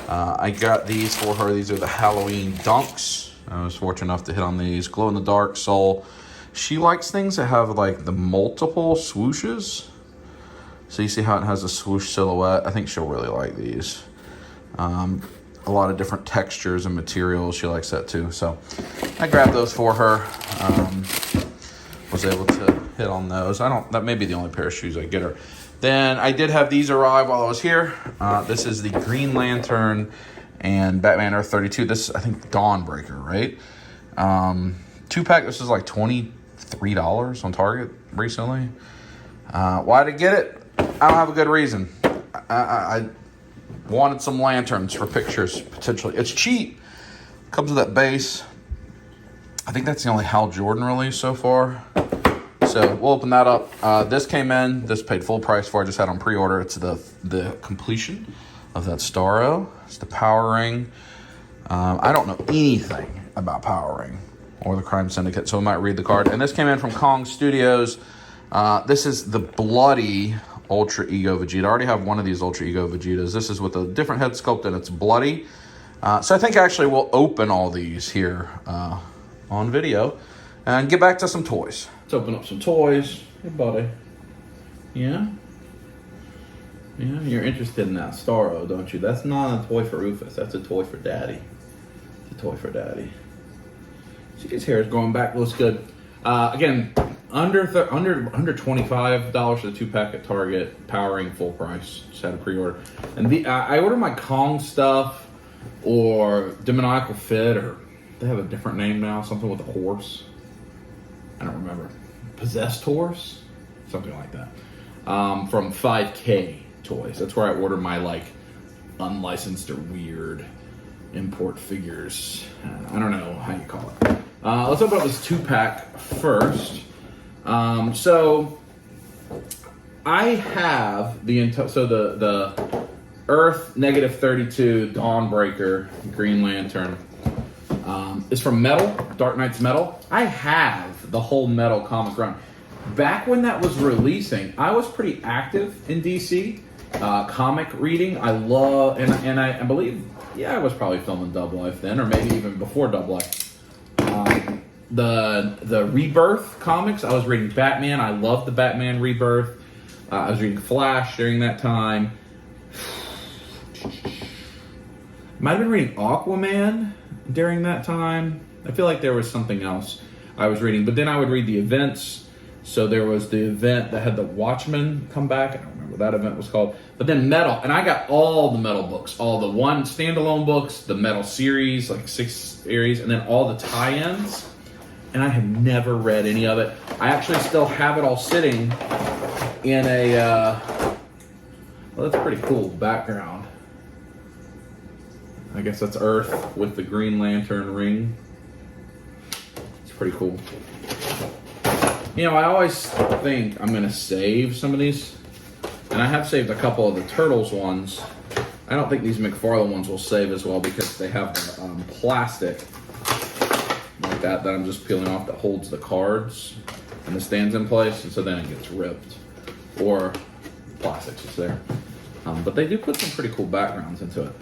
S3: I got these for her. These are the Halloween Dunks. I was fortunate enough to hit on these. Glow-in-the-dark Soul. She likes things that have like the multiple swooshes. So you see how it has a swoosh silhouette. I think she'll really like these. A lot of different textures and materials. She likes that too. So I grabbed those for her. Was able to hit on those. That may be the only pair of shoes I get her. Then I did have these arrive while I was here. This is the Green Lantern and Batman Earth 32. This is, I think, Dawnbreaker, right? 2-pack, this is like $23 on Target recently. Why did I get it? I don't have a good reason. I wanted some lanterns for pictures, potentially. It's cheap. Comes with that base. I think that's the only Hal Jordan release so far. So we'll open that up. This came in. This paid full price for. I just had on pre-order. It's the completion of that Starro. It's the Power Ring. I don't know anything about Power Ring or the Crime Syndicate, so I might read the card. And this came in from Kong Studios. This is the bloody Ultra Ego Vegeta. I already have one of these Ultra Ego Vegetas. This is with a different head sculpt and it's bloody. So I think actually we'll open all these here on video and get back to some toys. Let's open up some toys. Hey, buddy. Yeah? Yeah, you're interested in that Starro, don't you? That's not a toy for Rufus. That's a toy for Daddy. It's a toy for Daddy. See, his hair is growing back. Looks good. Again, under $25 for the 2-pack at Target. Powering full price. Just had a pre-order. And I ordered my Kong stuff or Demoniacal Fit, or they have a different name now. Something with a horse. I don't remember. Possessed Horse? Something like that. From 5K Toys. That's where I order my like unlicensed or weird import figures. I don't know how you call it. Let's open up this 2-pack first. So I have the Earth -32 Dawnbreaker Green Lantern is from Metal, Dark Knight's Metal. I have the whole Metal comic run. Back when that was releasing, I was pretty active in DC comic reading. I love, and I believe, I was probably filming Double Life then, or maybe even before Double Life. The Rebirth comics, I was reading Batman. I loved the Batman Rebirth. I was reading Flash during that time. Might have been reading Aquaman during that time. I feel like there was something else I was reading, but then I would read the events. So there was the event that had the Watchmen come back. I don't remember what that event was called. But then Metal, and I got all the Metal books, all the one standalone books, the Metal series, like 6 series, and then all the tie-ins. And I have never read any of it. I actually still have it all sitting in a, well, that's pretty cool background. I guess that's Earth with the Green Lantern ring. It's pretty cool. You know, I always think I'm going to save some of these. And I have saved a couple of the Turtles ones. I don't think these McFarlane ones will save as well because they have the plastic like that I'm just peeling off that holds the cards and it stands in place, and so then it gets ripped. Or plastic's just there. But they do put some pretty cool backgrounds into it.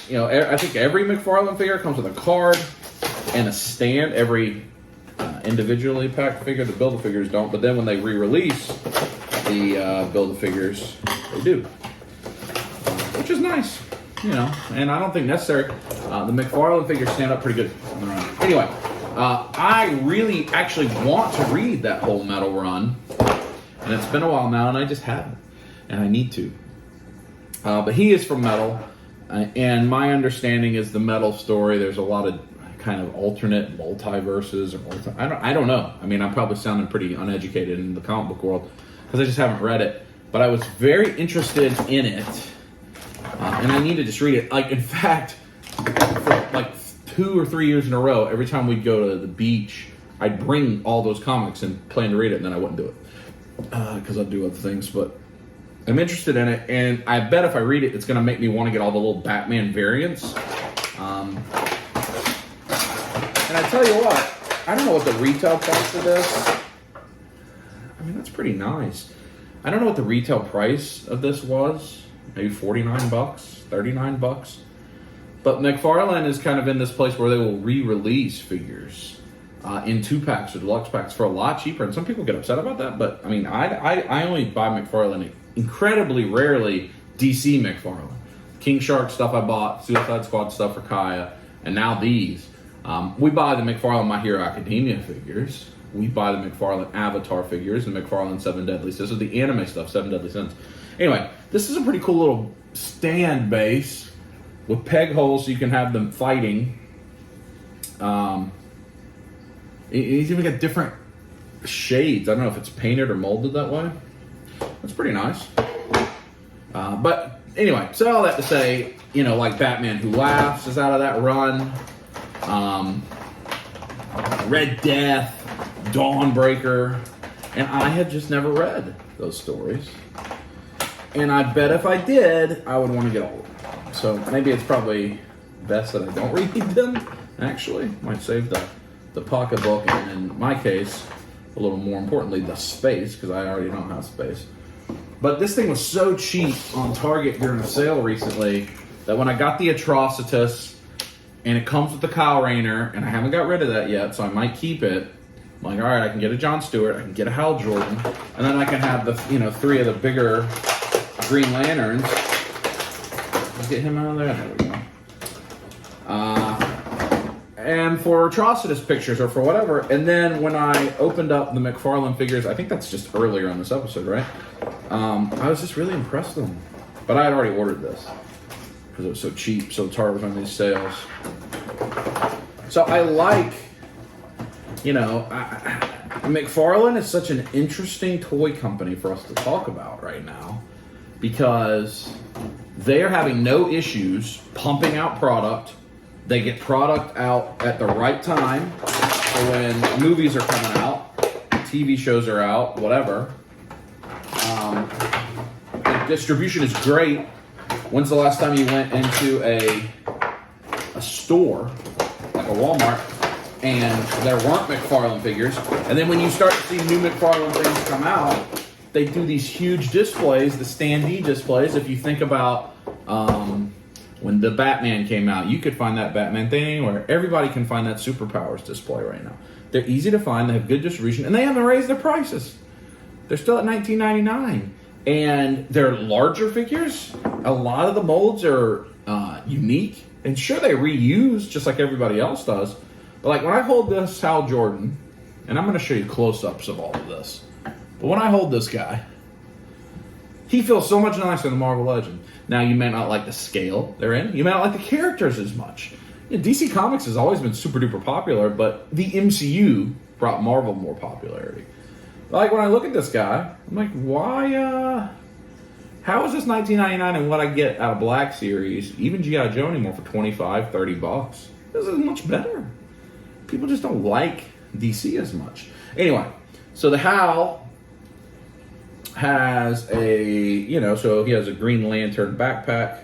S3: You know, I think every McFarlane figure comes with a card and a stand. Every individually packed figure, the Build-A-Figures don't, but then when they re-release the Build-A-Figures, they do. Which is nice, you know, and I don't think necessary. The McFarlane figures stand up pretty good. Anyway, I really actually want to read that whole Metal run, and it's been a while now, and I just haven't, and I need to. But he is from Metal, and my understanding is the Metal story. There's a lot of kind of alternate multiverses, or I don't know. I mean, I'm probably sounding pretty uneducated in the comic book world because I just haven't read it. But I was very interested in it, and I need to just read it. Like, in fact, for like 2 or 3 years in a row, every time we'd go to the beach, I'd bring all those comics and plan to read it, and then I wouldn't do it because I'd do other things. But I'm interested in it, and I bet if I read it, it's going to make me want to get all the little Batman variants. And I tell you what, I don't know what the retail price of this. I mean, that's pretty nice. I don't know what the retail price of this was. Maybe $49, $39. But McFarlane is kind of in this place where they will re-release figures in 2-packs or deluxe packs for a lot cheaper. And some people get upset about that. But I mean, I only buy McFarlane incredibly rarely. DC McFarlane, King Shark stuff I bought, Suicide Squad stuff for Kaya, and now these. We buy the McFarlane My Hero Academia figures. We buy the McFarlane Avatar figures and McFarlane 7 Deadly Sins. This is the anime stuff, 7 Deadly Sins. Anyway, this is a pretty cool little stand base with peg holes so you can have them fighting. He's even got different shades. I don't know if it's painted or molded that way. That's pretty nice. But anyway, so all that to say, you know, like Batman Who Laughs is out of that run. Red Death, Dawnbreaker, and I had just never read those stories. And I bet if I did, I would want to get all of them. So maybe it's probably best that I don't read them, actually. Might save the pocketbook, and in my case, a little more importantly, the space, because I already don't have space. But this thing was so cheap on Target during a sale recently that when I got the Atrocitus, and it comes with the Kyle Rayner, and I haven't got rid of that yet, so I might keep it. I'm like, all right, I can get a John Stewart, I can get a Hal Jordan, and then I can have the 3 of the bigger Green Lanterns. Let's get him out of there. There we go. And for Atrocitus pictures or for whatever, and then when I opened up the McFarlane figures, I think that's just earlier on this episode, right? I was just really impressed with them. But I had already ordered this because it was so cheap, so it's hard with on these sales. So I like, McFarlane is such an interesting toy company for us to talk about right now because they are having no issues pumping out product. They get product out at the right time for when movies are coming out, TV shows are out, whatever. The distribution is great. When's the last time you went into a store, like a Walmart, and there weren't McFarlane figures? And then when you start to see new McFarlane things come out, they do these huge displays, the standee displays. If you think about when the Batman came out, you could find that Batman thing anywhere. Everybody can find that Superpowers display right now. They're easy to find, they have good distribution, and they haven't raised their prices. They're still at $19.99. And they're larger figures. A lot of the molds are unique. And sure, they reuse just like everybody else does. But like when I hold this Hal Jordan, and I'm going to show you close-ups of all of this. But when I hold this guy, he feels so much nicer than Marvel Legend. Now, you may not like the scale they're in. You may not like the characters as much. DC Comics has always been super-duper popular, but the MCU brought Marvel more popularity. Like, when I look at this guy, I'm like, why, how is this $19.99 and what I get out of Black Series, even G.I. Joe anymore, for $25, $30? This is much better. People just don't like DC as much. Anyway, so the Hal has so he has a Green Lantern backpack.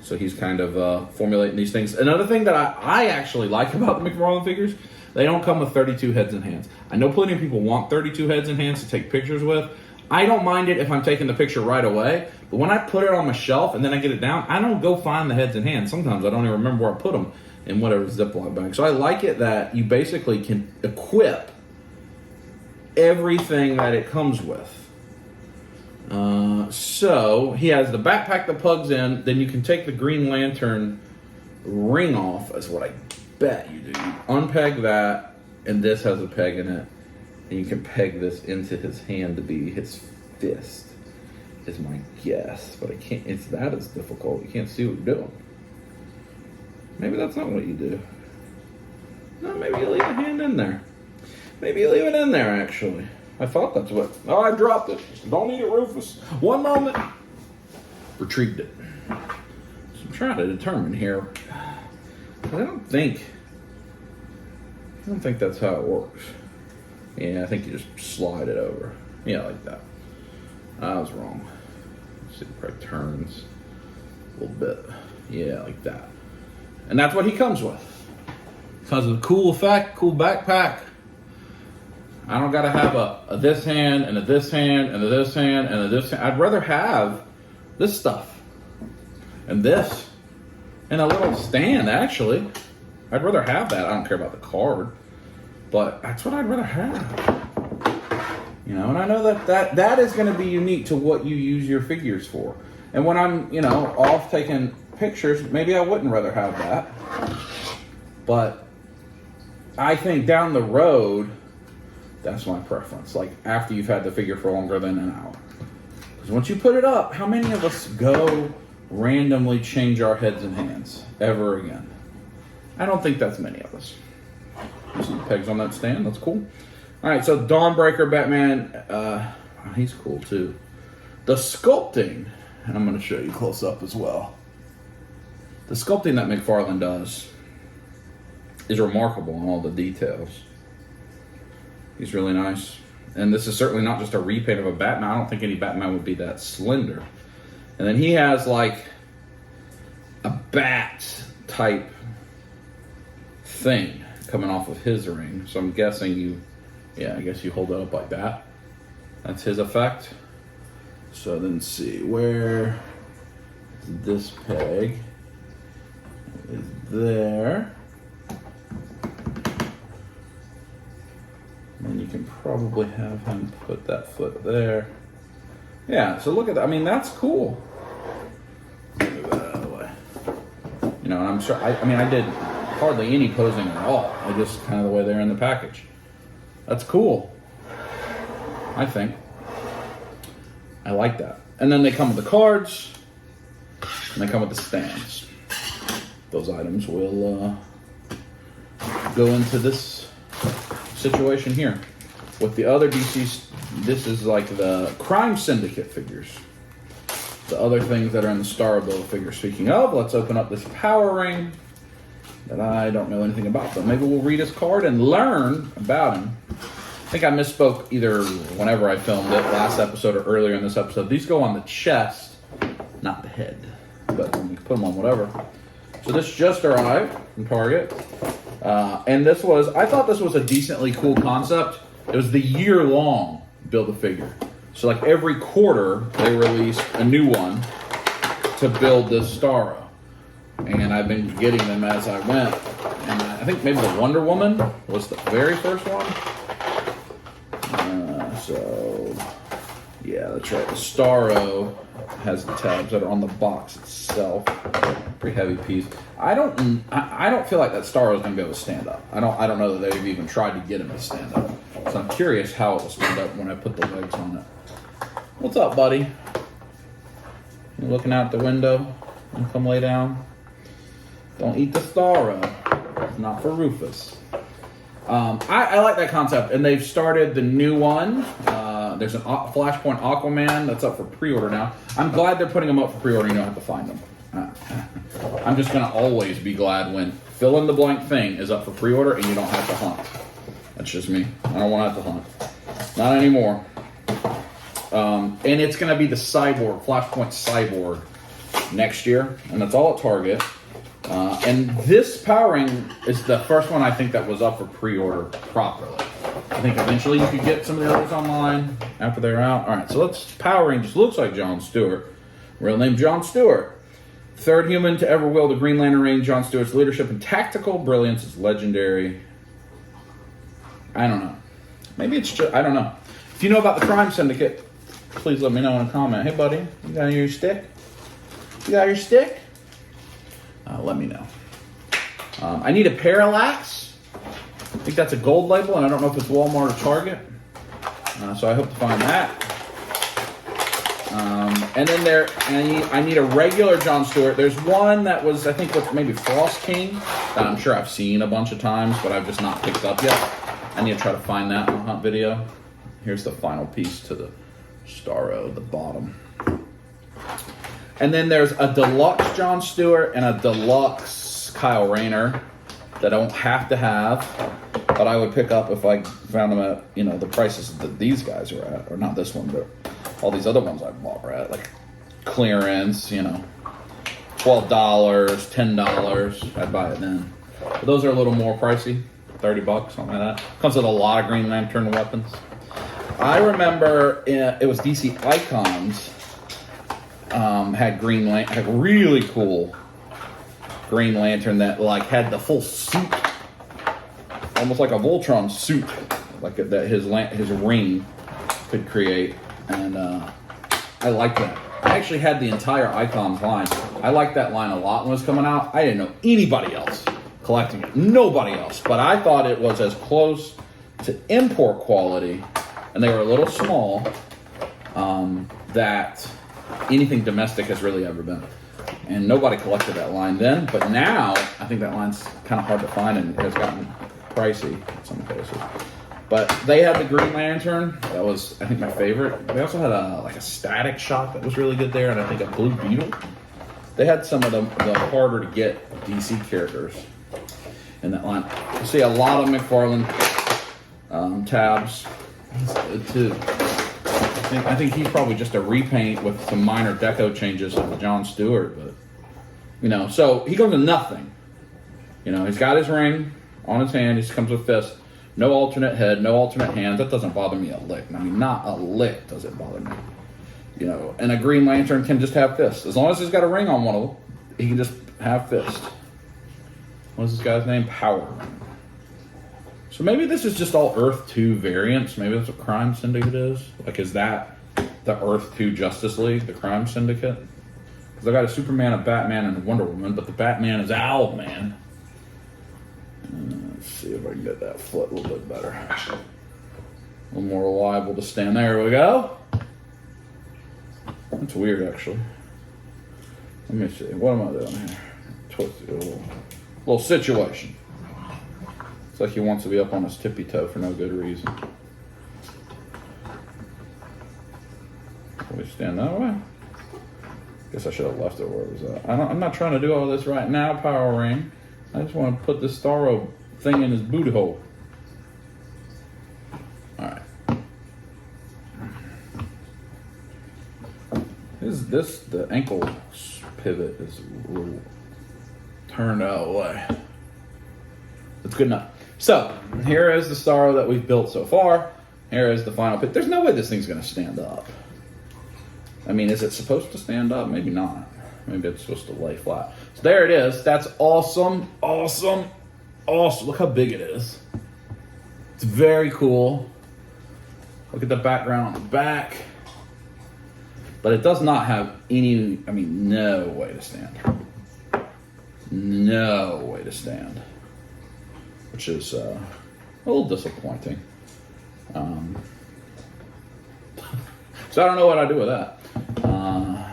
S3: So he's kind of formulating these things. Another thing that I actually like about the McFarlane figures, they don't come with 32 heads and hands. I know plenty of people want 32 heads and hands to take pictures with. I don't mind it if I'm taking the picture right away, but when I put it on my shelf and then I get it down, I don't go find the heads and hands. Sometimes I don't even remember where I put them in whatever Ziploc bag. So I like it that you basically can equip everything that it comes with. So he has the backpack that plugs in, then you can take the Green Lantern ring off, is what I bet you do. You unpeg that, and this has a peg in it, and you can peg this into his hand to be his fist, is my guess. But I can't, it's that is difficult. You can't see what you're doing. Maybe that's not what you do. No, maybe you leave a hand in there. Maybe you leave it in there, actually. I thought that's what... Oh, I dropped it. Don't eat it, Rufus. One moment. Retrieved it. So I'm trying to determine here. I don't think that's how it works. Yeah, I think you just slide it over. Yeah, like that. I was wrong. Let's see, it probably turns a little bit. Yeah, like that. And that's what he comes with. Because of the cool effect, cool backpack. I don't gotta have a this hand and a this hand and a this hand and a this hand. I'd rather have this stuff and this and a little stand, actually. I'd rather have that. I don't care about the card, but that's what I'd rather have. You know, and I know that is gonna be unique to what you use your figures for. And when I'm, you know, off taking pictures, maybe I wouldn't rather have that. But I think down the road, that's my preference. Like after you've had the figure for longer than an hour. Because once you put it up, how many of us go randomly change our heads and hands ever again? I don't think that's many of us. There's some pegs on that stand. That's cool. All right, so Dawnbreaker Batman. He's cool too. The sculpting, and I'm going to show you close up as well. The sculpting that McFarlane does is remarkable in all the details. He's really nice. And this is certainly not just a repaint of a Batman. I don't think any Batman would be that slender. And then he has like a bat type thing coming off of his ring. So I'm guessing I guess you hold it up like that. That's his effect. So then see, where is this peg? Is there. And you can probably have him put that foot there. Yeah, so look at that. I mean, that's cool. Move that out of the way. You know, and I'm sure, I did hardly any posing at all. I just kind of the way they're in the package. That's cool. I think. I like that. And then they come with the cards. And they come with the stands. Those items will go into this situation here. With the other DCs, this is like the Crime Syndicate figures. The other things that are in the Starbow figure. Speaking of, let's open up this power ring that I don't know anything about. But maybe we'll read his card and learn about him. I think I misspoke either whenever I filmed it, last episode or earlier in this episode. These go on the chest, not the head. But we can put them on whatever. So this just arrived from Target. And this was, I thought this was a decently cool concept. It was the year-long Build-A-Figure. So like every quarter, they released a new one to build this Starro. And I've been getting them as I went. And I think maybe the Wonder Woman was the very first one. So, yeah, that's right. The Starro has the tabs that are on the box itself. Pretty heavy piece. I don't feel like that Starro is gonna be able to stand up. I don't know that they've even tried to get him to stand up. So I'm curious how it will stand up when I put the legs on it. What's up, buddy? You looking out the window? You come lay down. Don't eat the Starro. It's not for Rufus. I like that concept, and they've started the new one. There's a Flashpoint Aquaman that's up for pre-order now. I'm glad they're putting them up for pre-order. You don't have to find them. I'm just going to always be glad when fill-in-the-blank thing is up for pre-order and you don't have to hunt. That's just me. I don't want to have to hunt. Not anymore. And it's going to be the Cyborg, Flashpoint Cyborg next year, and that's all at Target. And this Power Ring is the first one I think that was up for pre-order properly. I think eventually you could get some of the others online after they're out. All right, so Power Ring just looks like John Stewart. Real name John Stewart. Third human to ever wield a Green Lantern ring. John Stewart's leadership and tactical brilliance is legendary. I don't know. Maybe it's just, I don't know. If you know about the Crime Syndicate, please let me know in a comment. Hey, buddy, you got your stick? You got your stick? Let me know. I need a Parallax. I think that's a gold label, and I don't know if it's Walmart or Target. So I hope to find that. And then I need a regular Jon Stewart. There's one that was, I think, what's maybe Frost King, that I'm sure I've seen a bunch of times, but I've just not picked up yet. I need to try to find that in a hunt video. Here's the final piece to the Starro, the bottom. And then there's a deluxe Jon Stewart and a deluxe Kyle Rayner that I don't have to have, but I would pick up if I found them at, you know, the prices that these guys are at, or not this one, but all these other ones I bought were at, like clearance, you know, $12, $10, I'd buy it then. But those are a little more pricey, $30, something like that. Comes with a lot of Green Lantern weapons. I remember it was DC Icons had had really cool Green Lantern that like had the full suit, almost like a Voltron suit, like that his ring could create, and I liked that. I actually had the entire Icons line. I liked that line a lot when it was coming out. I didn't know anybody else collecting it, nobody else, but I thought it was as close to import quality, and they were a little small, that anything domestic has really ever been. And nobody collected that line then, but now I think that line's kind of hard to find and it has gotten pricey in some cases. But they had the Green Lantern, that was I think my favorite. They also had a Static Shock that was really good there, and I think a Blue Beetle. They had some of the harder to get DC characters in that line. You see a lot of McFarlane tabs. He's good too. I think he's probably just a repaint with some minor deco changes of the Jon Stewart, but you know, so he goes to nothing. You know, he's got his ring on his hand, he just comes with fist, no alternate head, no alternate hands. That doesn't bother me a lick. I mean, not a lick does it bother me. You know, and a Green Lantern can just have fists. As long as he's got a ring on one of them, he can just have fist. What's this guy's name? Power. So maybe this is just all Earth 2 variants. Maybe that's what Crime Syndicate is. Like, is that the Earth 2 Justice League, the Crime Syndicate? Because I got a Superman, a Batman, and a Wonder Woman, but the Batman is Owlman. Let's see if I can get that foot a little bit better. A little more reliable to stand. There we go. That's weird, actually. Let me see. What am I doing here? Twisted. A little situation. It's like he wants to be up on his tippy toe for no good reason. Can we stand that way? Guess I should have left it where it was at. I'm not trying to do all this right now, Power Ring. I just want to put this Starro thing in his booty hole. Alright. The ankle pivot is a little turned out of the way. It's good enough. So, here is the Starro that we've built so far. Here is the final pick. There's no way this thing's going to stand up. I mean, is it supposed to stand up? Maybe not. Maybe it's supposed to lay flat. So there it is. That's awesome. Awesome. Awesome. Look how big it is. It's very cool. Look at the background on the back. But it does not have any, no way to stand. No way to stand. Which is a little disappointing. So I don't know what I do with that.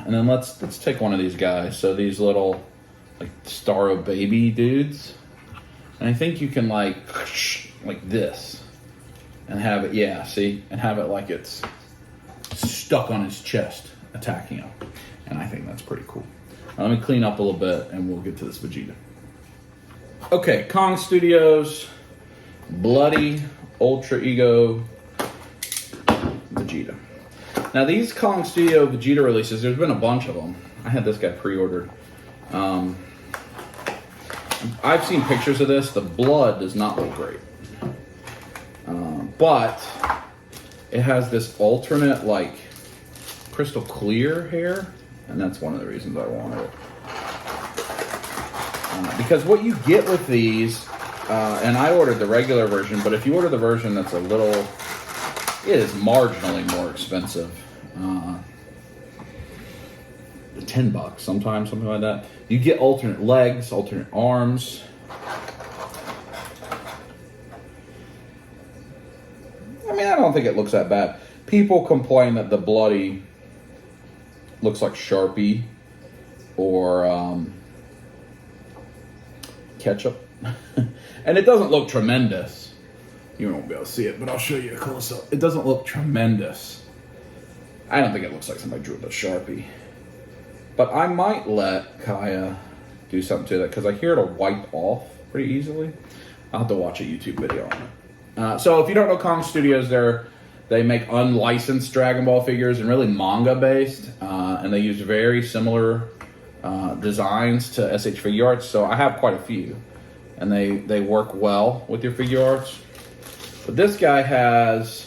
S3: And then let's take one of these guys. So these little like Starro baby dudes, and I think you can like this, and have it. Yeah, see, and have it like it's stuck on his chest, attacking him. And I think that's pretty cool. Now, let me clean up a little bit, and we'll get to this Vegeta. Okay, Kong Studios, Bloody Ultra Ego Vegeta. Now these Kong Studio Vegeta releases, there's been a bunch of them. I had this guy pre-ordered. I've seen pictures of this. The blood does not look great. But it has this alternate, like, crystal clear hair. And that's one of the reasons I wanted it. Because what you get with these, and I ordered the regular version, but if you order the version that's a little, it is marginally more expensive. $10 sometimes, something like that. You get alternate legs, alternate arms, I mean, I don't think it looks that bad. People complain that the bloody looks like Sharpie or ketchup. And it doesn't look tremendous. You won't be able to see it, but I'll show you a close-up. It doesn't look tremendous. I don't think it looks like somebody drew with a Sharpie. But I might let Kaya do something to that because I hear it'll wipe off pretty easily. I'll have to watch a YouTube video on it. So if you don't know Kong Studios, they make unlicensed Dragon Ball figures and really manga-based. And they use very similar designs to SH Figure Arts. So I have quite a few. And they work well with your figure arts. But this guy has...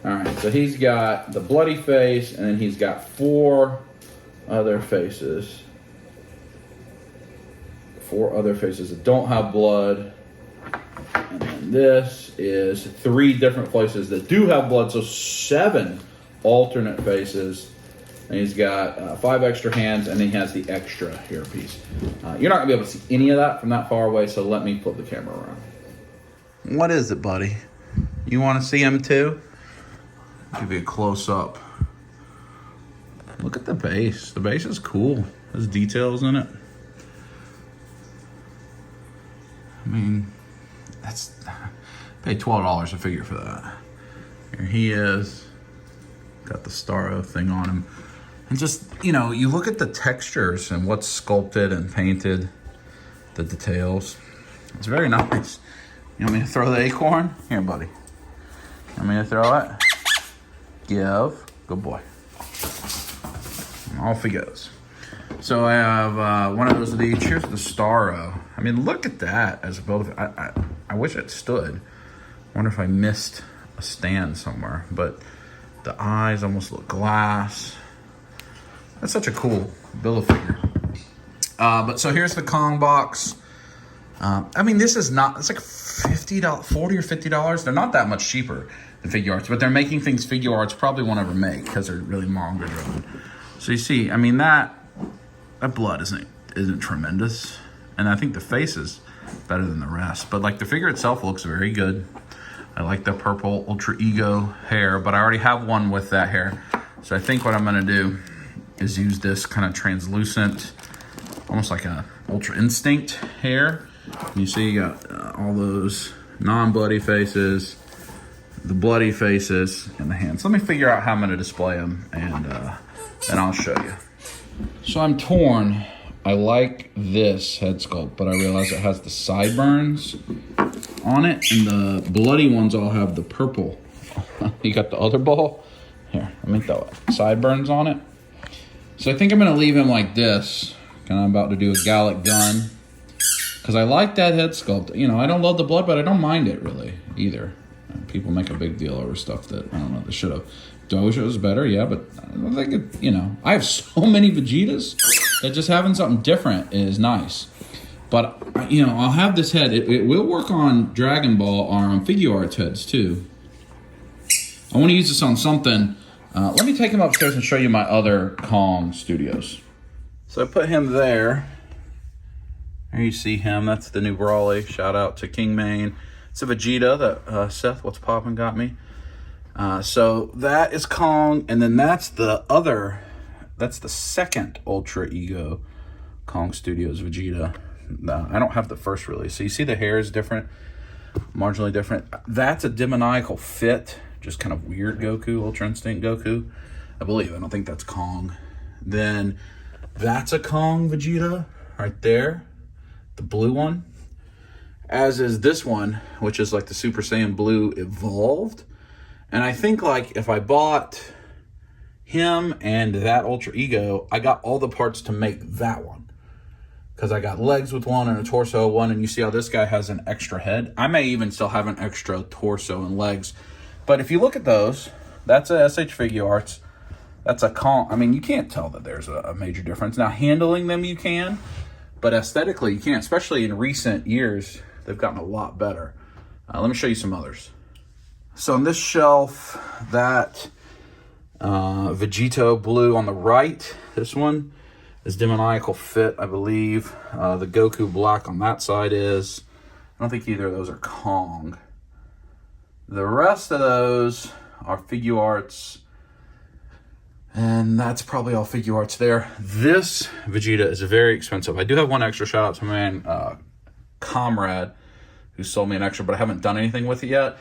S3: Alright, so he's got the bloody face, and then he's got 4 other faces. 4 other faces that don't have blood. And then this is 3 different places that do have blood, so 7 alternate faces. And he's got 5 extra hands, and then he has the extra hairpiece. You're not going to be able to see any of that from that far away, so let me flip the camera around. What is it, buddy? You want to see him too? Give you a close-up. Look at the base. The base is cool. There's details in it. I mean, that's... Pay $12 a figure for that. Here he is. Got the Starro thing on him. And just, you know, you look at the textures and what's sculpted and painted. The details. It's very nice. You want me to throw the acorn? Here, buddy. You want me to throw it? Give. Good boy. Off he goes. So I have one of those of each. Here's the Starro. I mean, look at that as a build. I wish it stood. I wonder if I missed a stand somewhere. But the eyes almost look glass. That's such a cool Build-A-Figure. But so here's the Kong box. I mean, this is not, it's like $50, $40 or $50. They're not that much cheaper than Figure Arts, but they're making things Figure Arts probably won't ever make because they're really manga driven. So you see, I mean, that blood isn't tremendous. And I think the face is better than the rest. But like the figure itself looks very good. I like the purple Ultra Ego hair, but I already have one with that hair. So I think what I'm gonna do is use this kind of translucent, almost like a Ultra Instinct hair. You see you got all those non-bloody faces, the bloody faces, and the hands. Let me figure out how I'm gonna display them, and I'll show you. So I'm torn. I like this head sculpt, but I realize it has the sideburns on it, and the bloody ones all have the purple. You got the other ball? Here, let me throw it. Sideburns on it. So I think I'm gonna leave him like this. And I'm about to do a Gallic gun. Because I like that head sculpt. You know, I don't love the blood, but I don't mind it really either. People make a big deal over stuff that, I don't know, they should have. Do I wish it was better? Yeah, but I don't think it, you know. I have so many Vegetas that just having something different is nice. But, you know, I'll have this head. It will work on Dragon Ball or on Figure Arts heads too. I want to use this on something. Let me take him upstairs and show you my other Kong Studios. So I put him there. There you see him. That's the new Brawley. Shout out to King Maine. It's a Vegeta that Seth, What's Poppin', got me. So that is Kong. And then that's the second Ultra Ego Kong Studios Vegeta. I don't have the first release. So you see the hair is different, marginally different. That's a demoniacal fit. Just kind of weird Goku, Ultra Instinct Goku. I believe. I don't think that's Kong. Then that's a Kong Vegeta right there. The blue one. As is this one, which is like the Super Saiyan Blue evolved. And I think like if I bought him and that Ultra Ego, I got all the parts to make that one. Because I got legs with one and a torso one. And you see how this guy has an extra head. I may even still have an extra torso and legs. But if you look at those, that's a SH Figure Arts. That's a Kong. I mean, you can't tell that there's a major difference. Now, handling them you can, but aesthetically you can't. Especially in recent years, they've gotten a lot better. Let me show you some others. So on this shelf, that Vegito Blue on the right, this one is demoniacal fit, I believe. The Goku Black on that side is. I don't think either of those are Kong. The rest of those are figure arts. And that's probably all figure arts there. This Vegeta is very expensive. I do have one extra. Shout out to my man, Comrade, who sold me an extra, but I haven't done anything with it yet.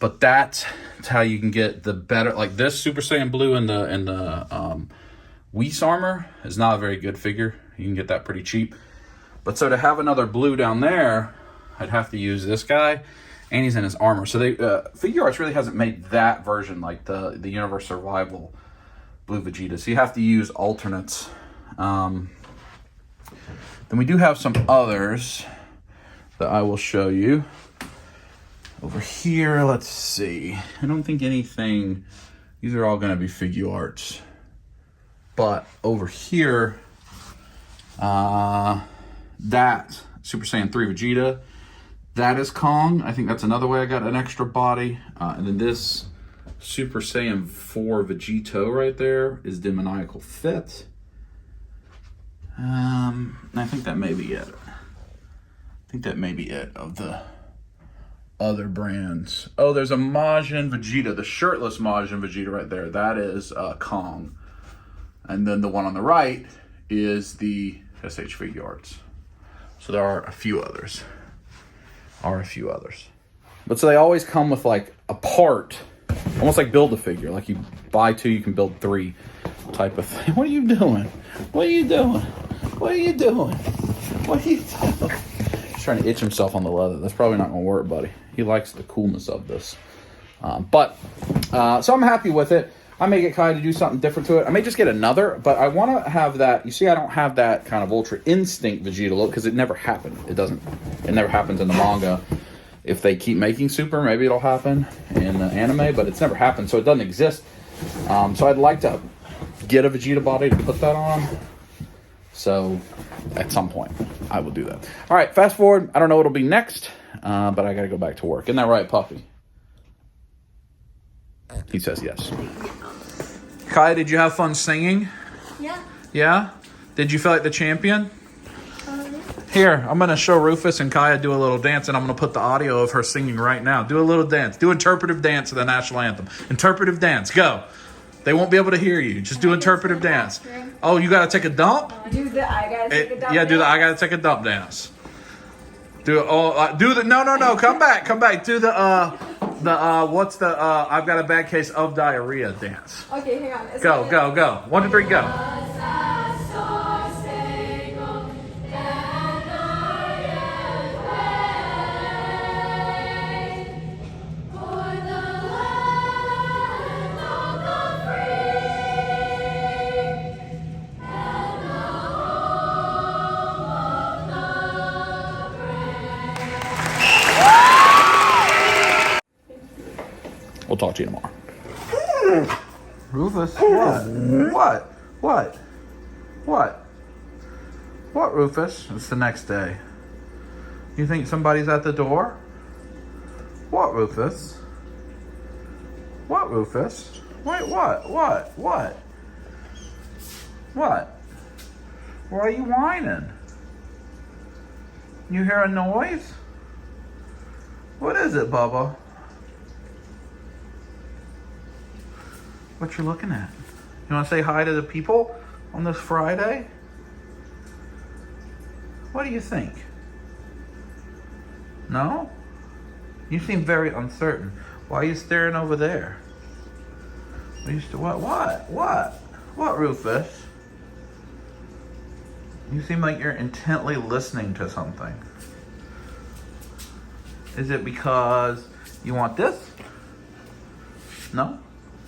S3: But that's how you can get the better, like this Super Saiyan Blue and the Whis armor is not a very good figure. You can get that pretty cheap. But so to have another blue down there, I'd have to use this guy, and he's in his armor. So they Figure Arts really hasn't made that version, like the Universe Survival Blue Vegeta. So you have to use alternates. Then we do have some others that I will show you. Over here, let's see. I don't think anything, these are all going to be figure arts. But over here, that Super Saiyan 3 Vegeta, that is Kong. I think that's another way I got an extra body. And then this Super Saiyan 4 Vegito right there is Demoniacal Fit. I think that may be it. I think that may be it of the other brands. Oh, there's a Majin Vegeta, the shirtless Majin Vegeta right there. That is Kong. And then the one on the right is the SH Figure Arts. So there are a few others. But so they always come with like a part, almost like build a figure. Like you buy two, you can build three type of thing. What are you doing? What are you doing? What are you doing? What are you doing? He's trying to itch himself on the leather. That's probably not going to work, buddy. He likes the coolness of this. So I'm happy with it. I may get Kai to do something different to it. I may just get another, but I want to have that. You see, I don't have that kind of Ultra Instinct Vegeta look because it never happened. It never happens in the manga. If they keep making Super, maybe it'll happen in the anime, but it's never happened, so it doesn't exist. So I'd like to get a Vegeta body to put that on. So at some point, I will do that. All right, fast forward. I don't know what'll be next, but I got to go back to work. Isn't that right, Puppy? He says yes. Kai, did you have fun singing?
S2: Yeah.
S3: Yeah? Did you feel like the champion? Here, I'm going to show Rufus and Kaya do a little dance, and I'm going to put the audio of her singing right now. Do a little dance. Do interpretive dance to the national anthem. Interpretive dance. Go. They won't be able to hear you. Just do interpretive dance. Oh, you got to take a dump?
S2: Do the I gotta take a dump.
S3: Yeah, do the I got to take a dump dance. Do the no. Come back. Do the what's the I've got a bad case of diarrhea dance.
S2: Okay, hang on.
S3: Go. 1, 2, 3, go. We'll talk to you tomorrow. Rufus, what, Rufus? It's the next day. You think somebody's at the door? What, Rufus? Wait, what? Why are you whining? You hear a noise? What is it, Bubba? What you looking at? You want to say hi to the people on this Friday? What do you think? No? You seem very uncertain. Why are you staring over there? What, Rufus? You seem like you're intently listening to something. Is it because you want this? No?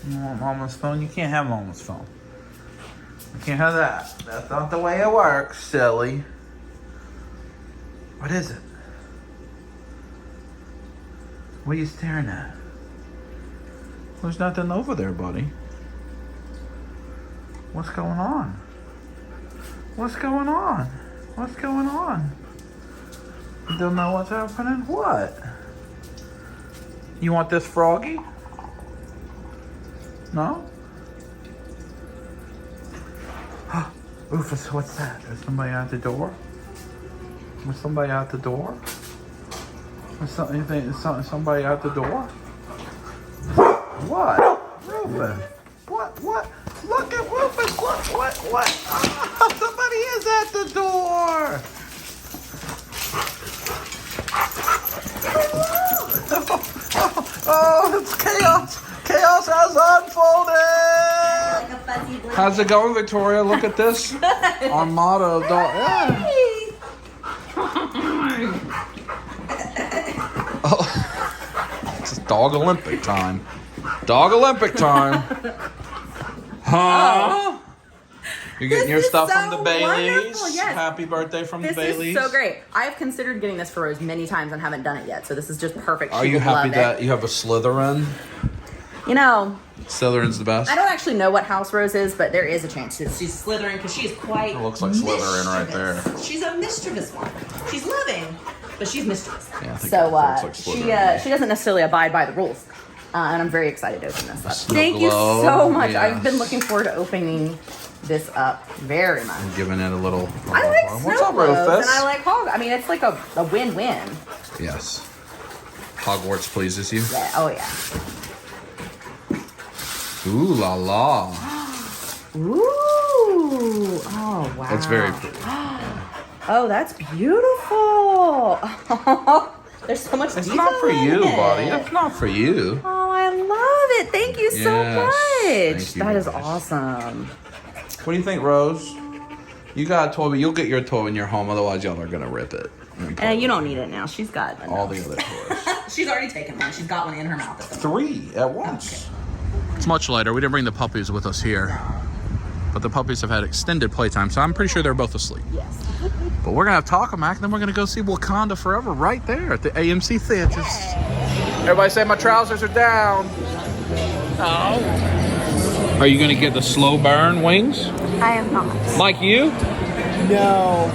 S3: You want Mama's phone? You can't have Mama's phone. You can't have that. That's not the way it works, silly. What is it? What are you staring at? There's nothing over there, buddy. What's going on? You don't know what's happening? What? You want this froggy? No? Rufus, what's that? Is somebody at the door? Was somebody at the door? Is somebody at the door? What? Rufus. What? Look at Rufus. What? Oh, somebody is at the door. Oh, it's chaos. Chaos has unfolded. How's it going, Victoria? Look at this armada of dogs. Yeah. Oh, it's dog Olympic time. Dog Olympic time. Huh? You're getting your stuff from the Baileys.
S5: Yes.
S3: Happy birthday from the Baileys.
S5: This is so great. I have considered getting this for Rose many times and haven't done it yet, so this is just perfect.
S3: Are
S5: She
S3: you
S5: would
S3: happy
S5: love
S3: that
S5: it.
S3: you have a Slytherin?
S5: You know,
S3: Slytherin's the best.
S5: I don't actually know what house Rose is, but there is a chance she's Slytherin because she's quite.
S3: It looks like Slytherin right there.
S5: mischievous. She's a mischievous one. She's loving, but she's mischievous.
S3: Yeah, I think
S5: So
S3: it looks like Slytherin.
S5: she doesn't necessarily abide by the rules, and I'm very excited to open this up.
S3: Snow
S5: Thank you
S3: globe,
S5: so much.
S3: yes.
S5: I've been looking forward to opening this up very much.
S3: I'm giving it a little.
S5: I like
S3: What's
S5: snow
S3: up,
S5: globes,
S3: Rufus?
S5: and I like hog. I mean, it's like a win-win.
S3: Yes. Hogwarts pleases you.
S5: Yeah. Oh yeah.
S3: Ooh la la.
S5: Ooh. Oh wow.
S3: That's very pretty.
S5: Oh, that's beautiful. There's so much
S3: It's
S5: detail
S3: not for
S5: in
S3: you,
S5: it.
S3: buddy. It's not for you.
S5: Oh, I love it. Thank you so
S3: Yes.
S5: much.
S3: Thank you,
S5: That is
S3: Rose.
S5: awesome.
S3: What do you think, Rose? You got a toy, but you'll get your toy when you're home. Otherwise, y'all are gonna rip it.
S5: And you don't need it now. She's got
S3: all the other toys.
S5: She's already taken one. She's got one in her mouth.
S3: 3 at once. It's much later. We didn't bring the puppies with us here, but the puppies have had extended playtime, so I'm pretty sure they're both asleep.
S5: Yes.
S3: But we're gonna have Talkamac, and then we're gonna go see Wakanda Forever right there at the AMC theaters. Everybody say my trousers are down. Oh. Are you gonna get the slow burn wings?
S2: I am not.
S3: Like you?
S4: No.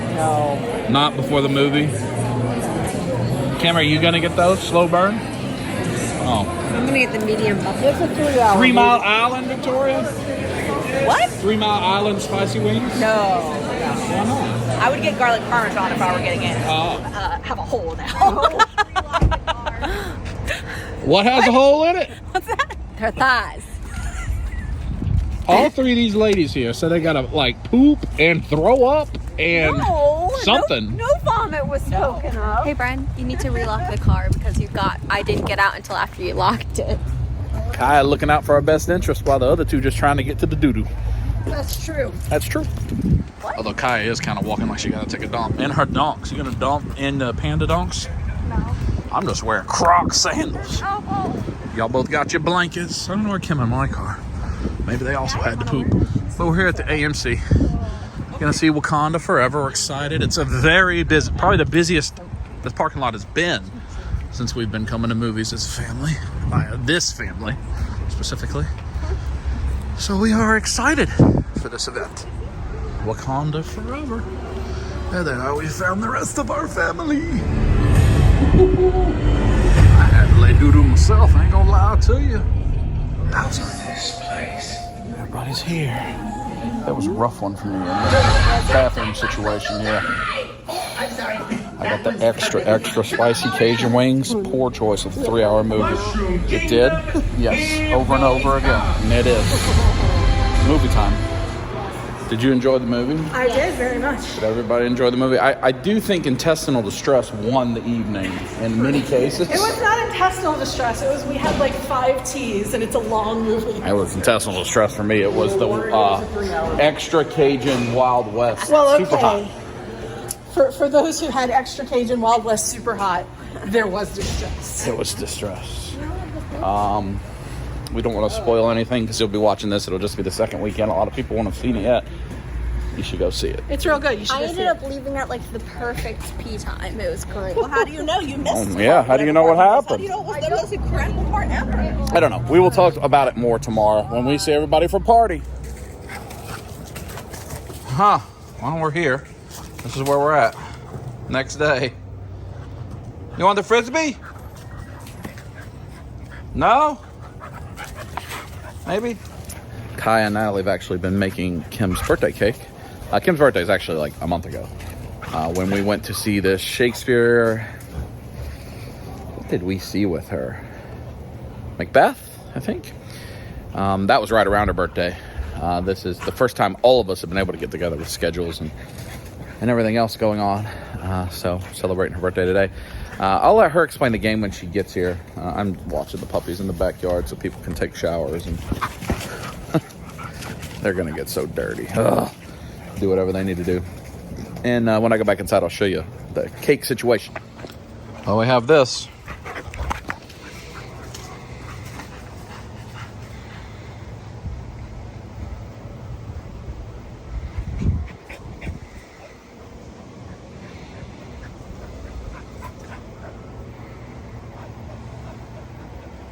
S3: Not before the movie. Kim, are you gonna get those slow burn? Oh.
S2: I'm gonna get the medium buffalo.
S4: It's a 3-hour
S3: 3 Mile Island, Victoria?
S5: What?
S3: 3 Mile Island spicy wings?
S5: No.
S3: Why not?
S5: I would get garlic parmesan if I were getting it.
S3: Oh.
S5: Have a hole now.
S3: What has a hole in it?
S2: Her thighs.
S3: All 3 of these ladies here said they gotta like poop and throw up and something.
S2: No vomit was spoken of.
S6: Hey Brian, you need to relock the car because I didn't get out until after you locked it.
S3: Kaya looking out for our best interest while the other 2 just trying to get to the doo-doo.
S2: That's true.
S3: That's true. Although Kaya is kind of walking like she gotta take a dump. In her donks. You gonna dump in the panda donks?
S2: No.
S3: I'm just wearing Croc sandals.
S2: Oh.
S3: Y'all both got your blankets. I don't know where Kim and Mike are. Maybe they also had to poop. But we're here at the AMC. Gonna see Wakanda Forever. We're excited. It's a very busy, probably the busiest this parking lot has been since we've been coming to movies as a family. This family, specifically. So we are excited for this event. Wakanda Forever. And then we found the rest of our family. I had to lay doo-doo myself, I ain't gonna lie to you. How's this place? Everybody's here. That was a rough one for me in the bathroom situation here. I got the extra spicy Cajun wings. Poor choice of a 3-hour movie. It did? Yes. Over and over again. And it is. Movie time. Did you enjoy the movie?
S2: I did very much.
S3: Did everybody enjoy the movie? I do think intestinal distress won the evening in many cases.
S7: It was not intestinal distress. It was we had like 5 teas and it's a long movie.
S3: It was intestinal distress for me. It was the extra Cajun Wild West.
S7: Well,
S3: Super hot.
S7: okay. For those who had extra Cajun Wild West super hot, there was distress.
S3: It was distress. We don't want to spoil anything because you'll be watching this. It'll just be the second weekend. A lot of people won't have seen it yet. You should go see it.
S7: It's real good. You should
S6: I
S7: go see
S6: ended
S7: it.
S6: up leaving at like the perfect pee time. It was great. Well, how do you know you missed it?
S3: Yeah, how do you know what
S5: How do
S3: happened?
S5: you know it was the most incredible part ever?
S3: I don't know. We will talk about it more tomorrow when we see everybody for party. Well, we're here. This is where we're at. Next day. You want the Frisbee? No? Maybe? Kaya and Natalie have actually been making Kim's birthday cake. Kim's birthday is actually like a month ago. When we went to see the Shakespeare... What did we see with her? Macbeth? I think. That was right around her birthday. This is the first time all of us have been able to get together with schedules and everything else going on. So celebrating her birthday today. I'll let her explain the game when she gets here. I'm watching the puppies in the backyard so people can take showers, and they're gonna get so dirty. Ugh. Do whatever they need to do. And when I go back inside, I'll show you the cake situation. Well, we have this.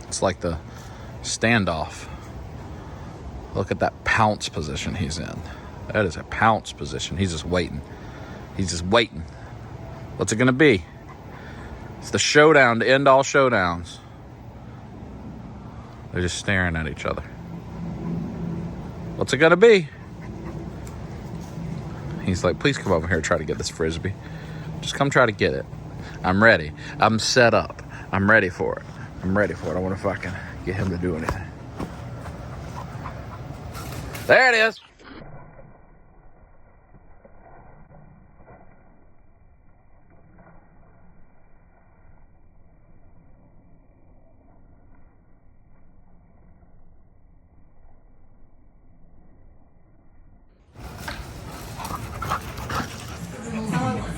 S3: It's like the standoff. Look at that pounce position he's in. That is a pounce position. He's just waiting. He's just waiting. What's it gonna be? It's the showdown to end all showdowns. They're just staring at each other. What's it gonna be? He's like, please come over here and try to get this frisbee. Just come try to get it. I'm ready. I'm set up. I'm ready for it. I'm ready for it. I wonder if I can get him to do anything. There it is.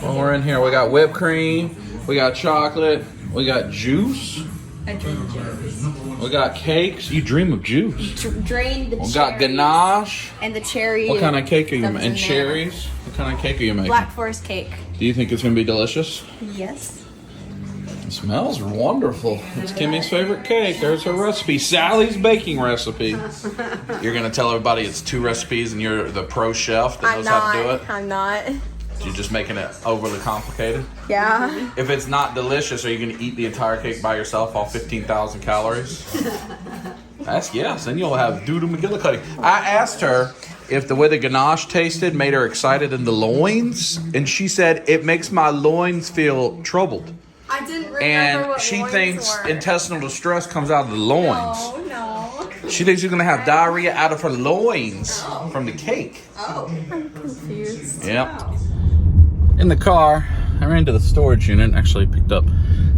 S3: Well, we're in here. We got whipped cream. We got chocolate. We got juice.
S6: I drink juice.
S3: We got cakes. You dream of juice.
S6: Drain the
S3: We got ganache.
S6: and the cherry.
S3: What kind of cake are you
S6: comes
S3: making?
S6: in
S3: And
S6: there.
S3: cherries? What kind of cake are you making?
S6: Black Forest cake.
S3: Do you think it's going to be delicious?
S6: Yes.
S3: It smells wonderful. It's Kimmy's favorite cake. There's her recipe. Sally's baking recipe. You're going to tell everybody it's 2 recipes and you're the pro chef that knows how to do it?
S6: I'm not.
S3: You're just making it overly complicated?
S6: Yeah.
S3: If it's not delicious, are you going to eat the entire cake by yourself, all 15,000 calories? That's yes. Then you'll have Doodle McGillicuddy. I asked her if the way the ganache tasted made her excited in the loins, and she said it makes my loins feel troubled.
S6: I didn't remember
S3: And
S6: what
S3: she
S6: loins
S3: thinks
S6: were.
S3: intestinal distress comes out of the loins.
S6: Oh, no.
S3: She thinks she's going to have diarrhea out of her loins from the cake.
S6: Oh. I'm confused.
S3: Yep. In the car, I ran to the storage unit and actually picked up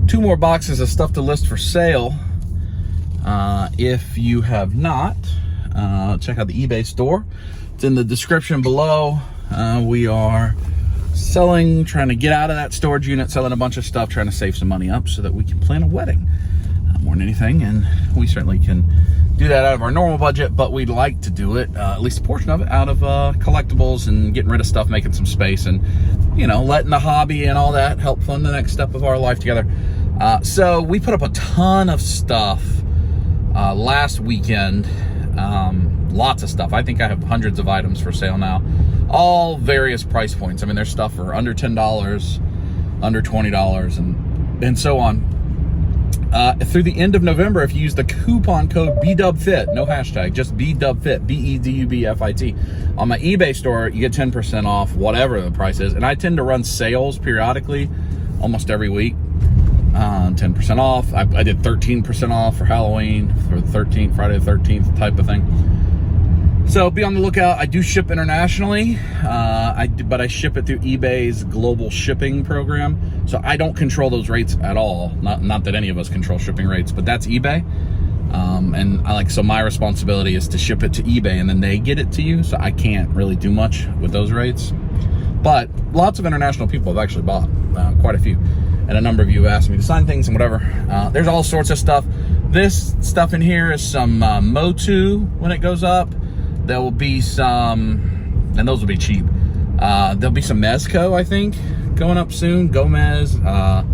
S3: 2 more boxes of stuff to list for sale. If you have not, check out the eBay store. It's in the description below. We are trying to get out of that storage unit, selling a bunch of stuff, trying to save some money up so that we can plan a wedding more than anything. And we certainly can do that out of our normal budget, but we'd like to do it, at least a portion of it, out of collectibles and getting rid of stuff, making some space, and, you know, letting the hobby and all that help fund the next step of our life together. So we put up a ton of stuff last weekend. Lots of stuff. I think I have hundreds of items for sale now, all various price points. I mean, there's stuff for under $10, under $20, and so on. Through the end of November, if you use the coupon code BDUBFIT, no hashtag, just BDUBFIT, BEDUBFIT, on my eBay store, you get 10% off whatever the price is. And I tend to run sales periodically, almost every week. 10% off. I did 13% off for Halloween, for the 13th, Friday the 13th type of thing. So be on the lookout. I do ship internationally, but I ship it through eBay's global shipping program. So I don't control those rates at all. Not that any of us control shipping rates, but that's eBay. And so my responsibility is to ship it to eBay and then they get it to you. So I can't really do much with those rates. But lots of international people have actually bought, quite a few. And a number of you have asked me to sign things and whatever. There's all sorts of stuff. This stuff in here is some Motu when it goes up. There will be some, and those will be cheap. There'll be some Mezco, I think, going up soon. Gomez. I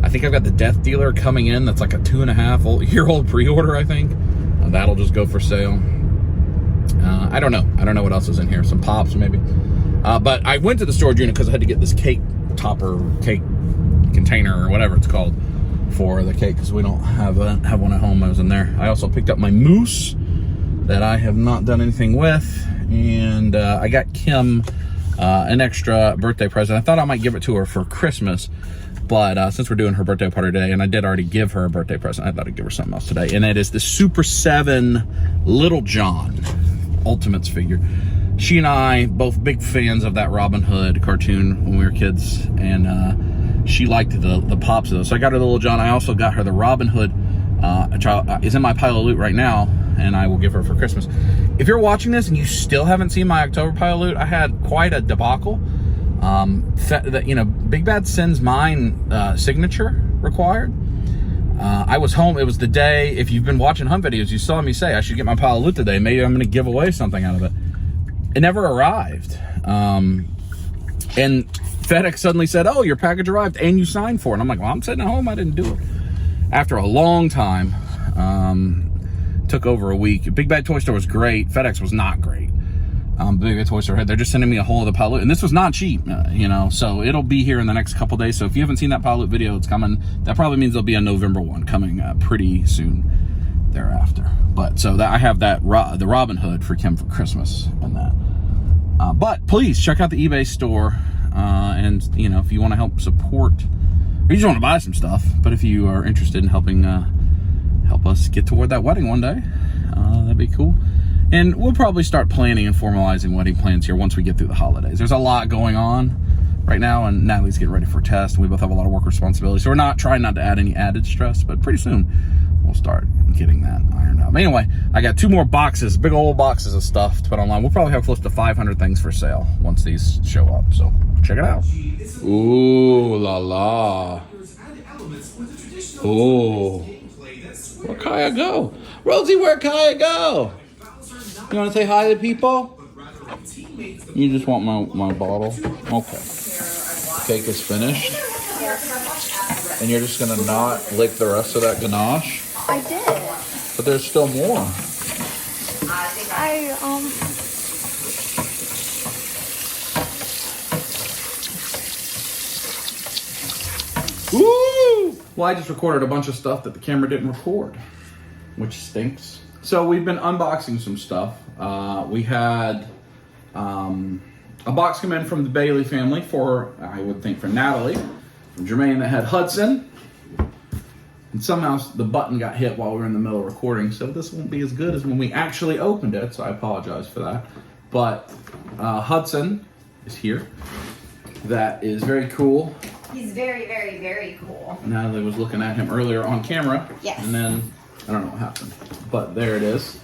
S3: think I've got the Death Dealer coming in. That's like a 2.5-year-old pre-order, I think. That'll just go for sale. I don't know. I don't know what else is in here. Some Pops, maybe. But I went to the storage unit because I had to get this cake topper, cake container, or whatever it's called, for the cake, because we don't have one at home. I was in there. I also picked up my mousse that I have not done anything with, and I got Kim an extra birthday present. I thought I might give it to her for Christmas, But since we're doing her birthday party today, and I did already give her a birthday present, I thought I'd give her something else today. And it is the Super 7 Little John Ultimates figure. She and I, both big fans of that Robin Hood cartoon when we were kids. And she liked the pops of those. So I got her the Little John. I also got her the Robin Hood. Is in my pile of loot right now, and I will give her for Christmas. If you're watching this and you still haven't seen my October pile of loot, I had quite a debacle. Big Bad sends mine signature required. I was home. It was the day. If you've been watching hunt videos, you saw me say I should get my pile of loot today. Maybe I'm going to give away something out of it. It never arrived. And FedEx suddenly said, "Oh, your package arrived and you signed for it." And I'm like, "Well, I'm sitting at home. I didn't do it." After a long time, took over a week. Big Bad Toy Store was great. FedEx was not great. Big Bad Toy Store, they're just sending me a whole other pile of loot. And this was not cheap, so it'll be here in the next couple days. So if you haven't seen that pile of loot video, it's coming. That probably means there'll be a November one coming pretty soon thereafter. But so that I have that the Robin Hood for Kim for Christmas and that. But please check out the eBay store. And if you want to help support, or you just want to buy some stuff, but if you are interested in helping help us get toward that wedding one day, that'd be cool. And we'll probably start planning and formalizing wedding plans here once we get through the holidays. There's a lot going on right now, and Natalie's getting ready for a test, and we both have a lot of work responsibilities. So we're trying not to add any added stress, but pretty soon we'll start getting that ironed out. But anyway, I got 2 more boxes, big old boxes of stuff to put online. We'll probably have close to 500 things for sale once these show up. So check it out. Ooh la la. Ooh. Where'd Kaya go? Rosie, where'd Kaya go? You want to say hi to people? You just want my bottle? Okay. Cake is finished. And you're just going to not lick the rest of that ganache?
S6: I did.
S3: But there's still more. Woo! Well, I just recorded a bunch of stuff that the camera didn't record, which stinks. So we've been unboxing some stuff. We had a box come in from the Bailey family for, I would think, for Natalie. From Jermaine that had Hudson. And somehow the button got hit while we were in the middle of recording, so this won't be as good as when we actually opened it, so I apologize for that. But Hudson is here. That is very cool.
S6: He's very, very, very cool.
S3: Natalie was looking at him earlier on camera.
S6: Yes.
S3: And then, I don't know what happened, but there it is.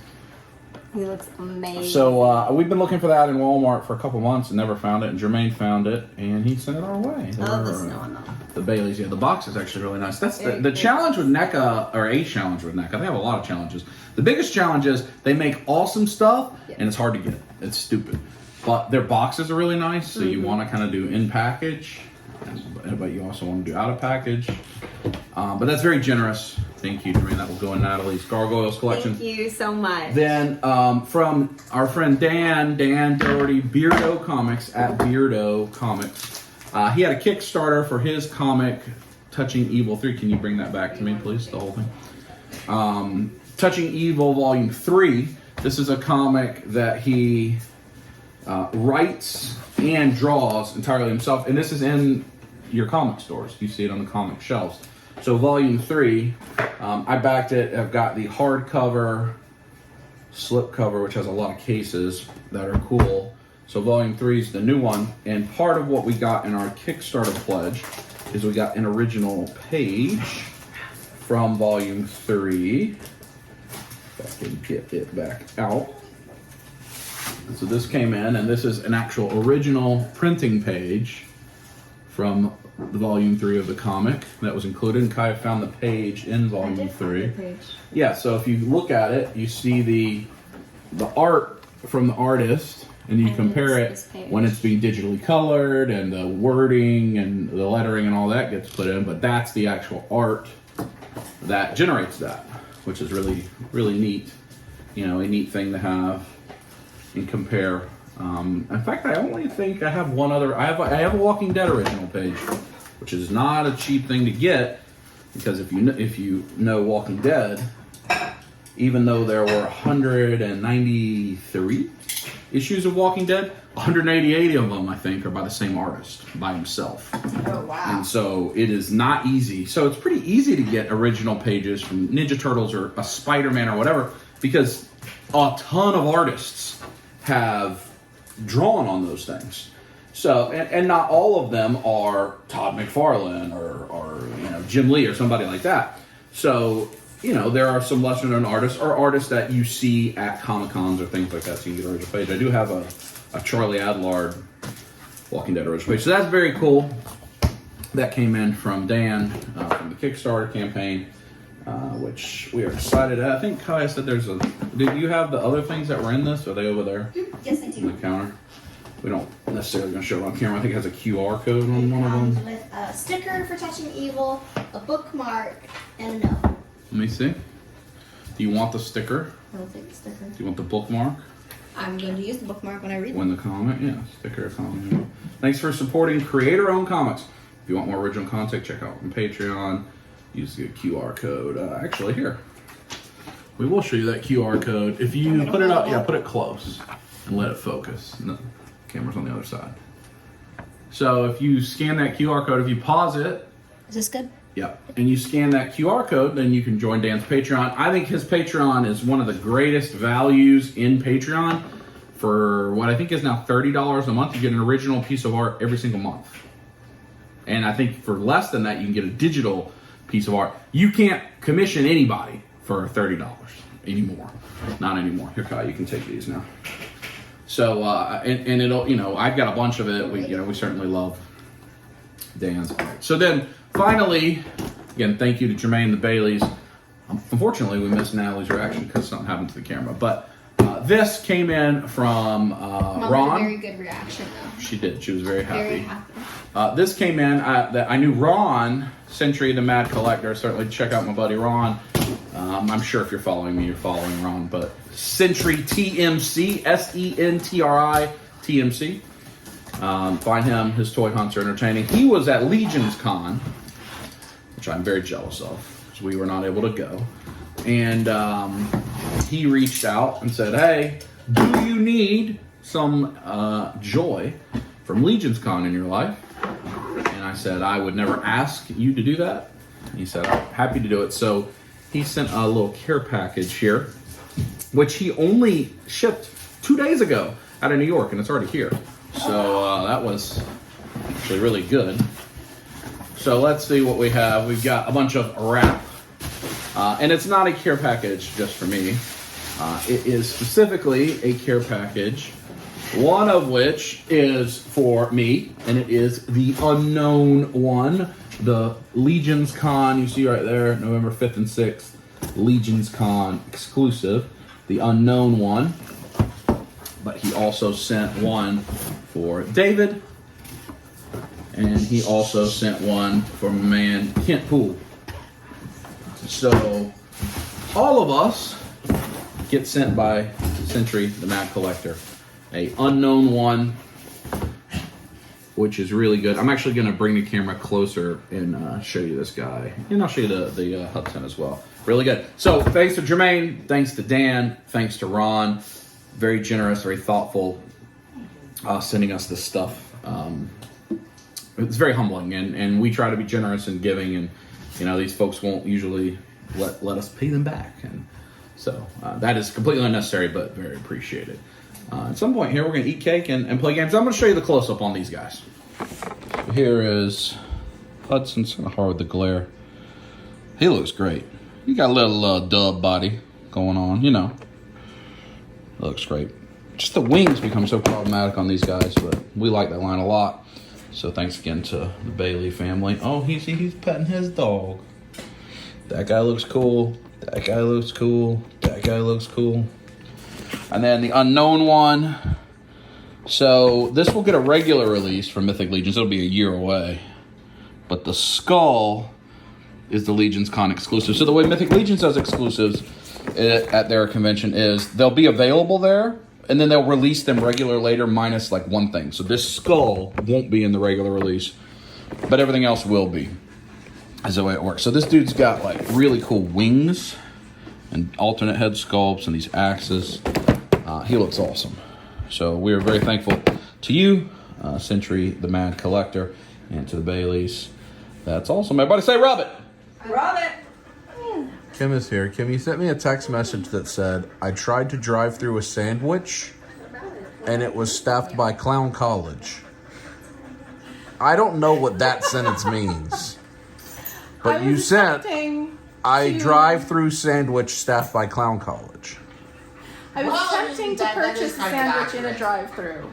S6: He looks amazing.
S3: So we've been looking for that in Walmart for a couple months and never found it, and Jermaine found it, and he sent it our way.
S6: Oh, the snow on
S3: the Baileys. Yeah, the box is actually really nice. That's the challenge with NECA, or a challenge with NECA. They have a lot of challenges. The biggest challenge is they make awesome stuff, and it's hard to get. It's stupid. But their boxes are really nice, so you want to kind of do in package, but you also want to do out of package. But that's very generous. Thank you, Jermaine. That will go in Natalie's Gargoyles collection.
S6: Thank you so much.
S3: Then from our friend Dan Doherty, Beardo Comics at Beardo Comics. He had a Kickstarter for his comic, Touching Evil 3. Can you bring that back to me, please, the whole thing? Touching Evil Volume 3. This is a comic that he writes and draws entirely himself. And this is in your comic stores. You see it on the comic shelves. So Volume 3, I backed it. I've got the hardcover slipcover, which has a lot of cases that are cool. So Volume 3 is the new one. And part of what we got in our Kickstarter pledge is we got an original page from Volume 3. If I can get it back out. And so this came in, and this is an actual original printing page from the Volume 3 of the comic that was included, and Kaya found the page in Volume 3. Yeah, so if you look at it, you see the art from the artist, and you compare it when it's being digitally colored, and the wording and the lettering and all that gets put in, but that's the actual art that generates that, which is really, really neat. You know, a neat thing to have and compare. In fact, I only think I have one other. I have a Walking Dead original page, which is not a cheap thing to get, because if you know Walking Dead, even though there were 193 issues of Walking Dead, 188 of them, I think, are by the same artist, by himself.
S5: Oh, wow.
S3: And so it is not easy. So it's pretty easy to get original pages from Ninja Turtles or a Spider-Man or whatever, because a ton of artists have drawn on those things. So, and not all of them are Todd McFarlane or Jim Lee or somebody like that. So, there are some lesser known artists or artists that you see at Comic-Cons or things like that, so you can get an original page. I do have a Charlie Adlard Walking Dead original page. So that's very cool. That came in from Dan from the Kickstarter campaign, which we are excited at. I think Kaya said did you have the other things that were in this? Are they over there?
S8: Yes, I do.
S3: On the counter? We don't necessarily going to show it on camera. I think it has a QR code on one of them.
S8: With a sticker for Touching Evil, a bookmark, and a note.
S3: Let me see. Do you want the sticker?
S8: I'll take the sticker.
S3: Do you want the bookmark?
S8: I'm going to use the bookmark when I read
S3: When the comic? Yeah, sticker comic. Thanks for supporting creator-owned comics. If you want more original content, check out on Patreon. Use the QR code. Actually, here. We will show you that QR code. If you put it up, put it close and let it focus. No, camera's on the other side. So if you scan that QR code, if you pause it.
S8: Is this good?
S3: Yeah, and you scan that QR code, then you can join Dan's Patreon. I think his Patreon is one of the greatest values in Patreon. For what I think is now $30 a month, you get an original piece of art every single month. And I think for less than that, you can get a digital piece of art. You can't commission anybody for $30 anymore. Not anymore. Here, Kai, you can take these now. So, and it'll, I've got a bunch of it. We certainly love Dan's art. So then, finally, again, thank you to Jermaine the Baileys. Unfortunately, we missed Natalie's reaction because something happened to the camera. But this came in from Ron.
S8: A very good reaction, though.
S3: She did. She was very happy.
S8: Very happy.
S3: This came in that I knew Ron, Century the Mad Collector. Certainly check out my buddy Ron. I'm sure if you're following me, you're following Ron. But Century TMC, SENTRI TMC. Find him. His toy hunts are entertaining. He was at Legion's Con, which I'm very jealous of, because we were not able to go. And he reached out and said, "Hey, do you need some joy from Legion's Con in your life?" And I said, "I would never ask you to do that." And he said, "I'm happy to do it." So he sent a little care package here, which he only shipped 2 days ago out of New York, and it's already here. So that was actually really good. So let's see what we have. We've got a bunch of wrap. And it's not a care package just for me. It is specifically a care package, one of which is for me, and it is the unknown one. The Legion's Con, you see right there, November 5th and 6th. Legion's Con exclusive. The unknown one. But he also sent one for David. And he also sent one for my man Kent Poole. So all of us get sent by Century the Mad Collector. A unknown one, which is really good. I'm actually going to bring the camera closer and show you this guy. And I'll show you the Hudson as well. Really good. So thanks to Jermaine. Thanks to Dan. Thanks to Ron. Very generous, very thoughtful, sending us this stuff. It's very humbling, and we try to be generous and giving, and these folks won't usually let us pay them back, and so that is completely unnecessary, but very appreciated. At some point here, we're going to eat cake and play games. I'm going to show you the close-up on these guys. Here is Hudson's kind of hard with the glare. He looks great. He got a little dub body going on, Looks great. Just the wings become so problematic on these guys, but we like that line a lot. So thanks again to the Bailey family. Oh, he's petting his dog. That guy looks cool. That guy looks cool. That guy looks cool. And then the unknown one. So this will get a regular release from Mythic Legions. It'll be a year away. But the skull is the Legion's Con exclusive. So the way Mythic Legions does exclusives at their convention is they'll be available there, and then they'll release them regular later, minus like one thing. So this skull won't be in the regular release, but everything else will be, is the way it works. So this dude's got like really cool wings and alternate head sculpts and these axes. He looks awesome. So we are very thankful to you, Century, the Mad Collector, and to the Baileys. That's awesome. Everybody say rub it.
S5: Rub it.
S3: Kim is here. Kim, you sent me a text message that said, I tried to drive through a sandwich and it was staffed by Clown College. I don't know what that sentence means. But you sent, I drive through sandwich staffed by Clown College.
S7: I was attempting to purchase a sandwich in a drive-thru,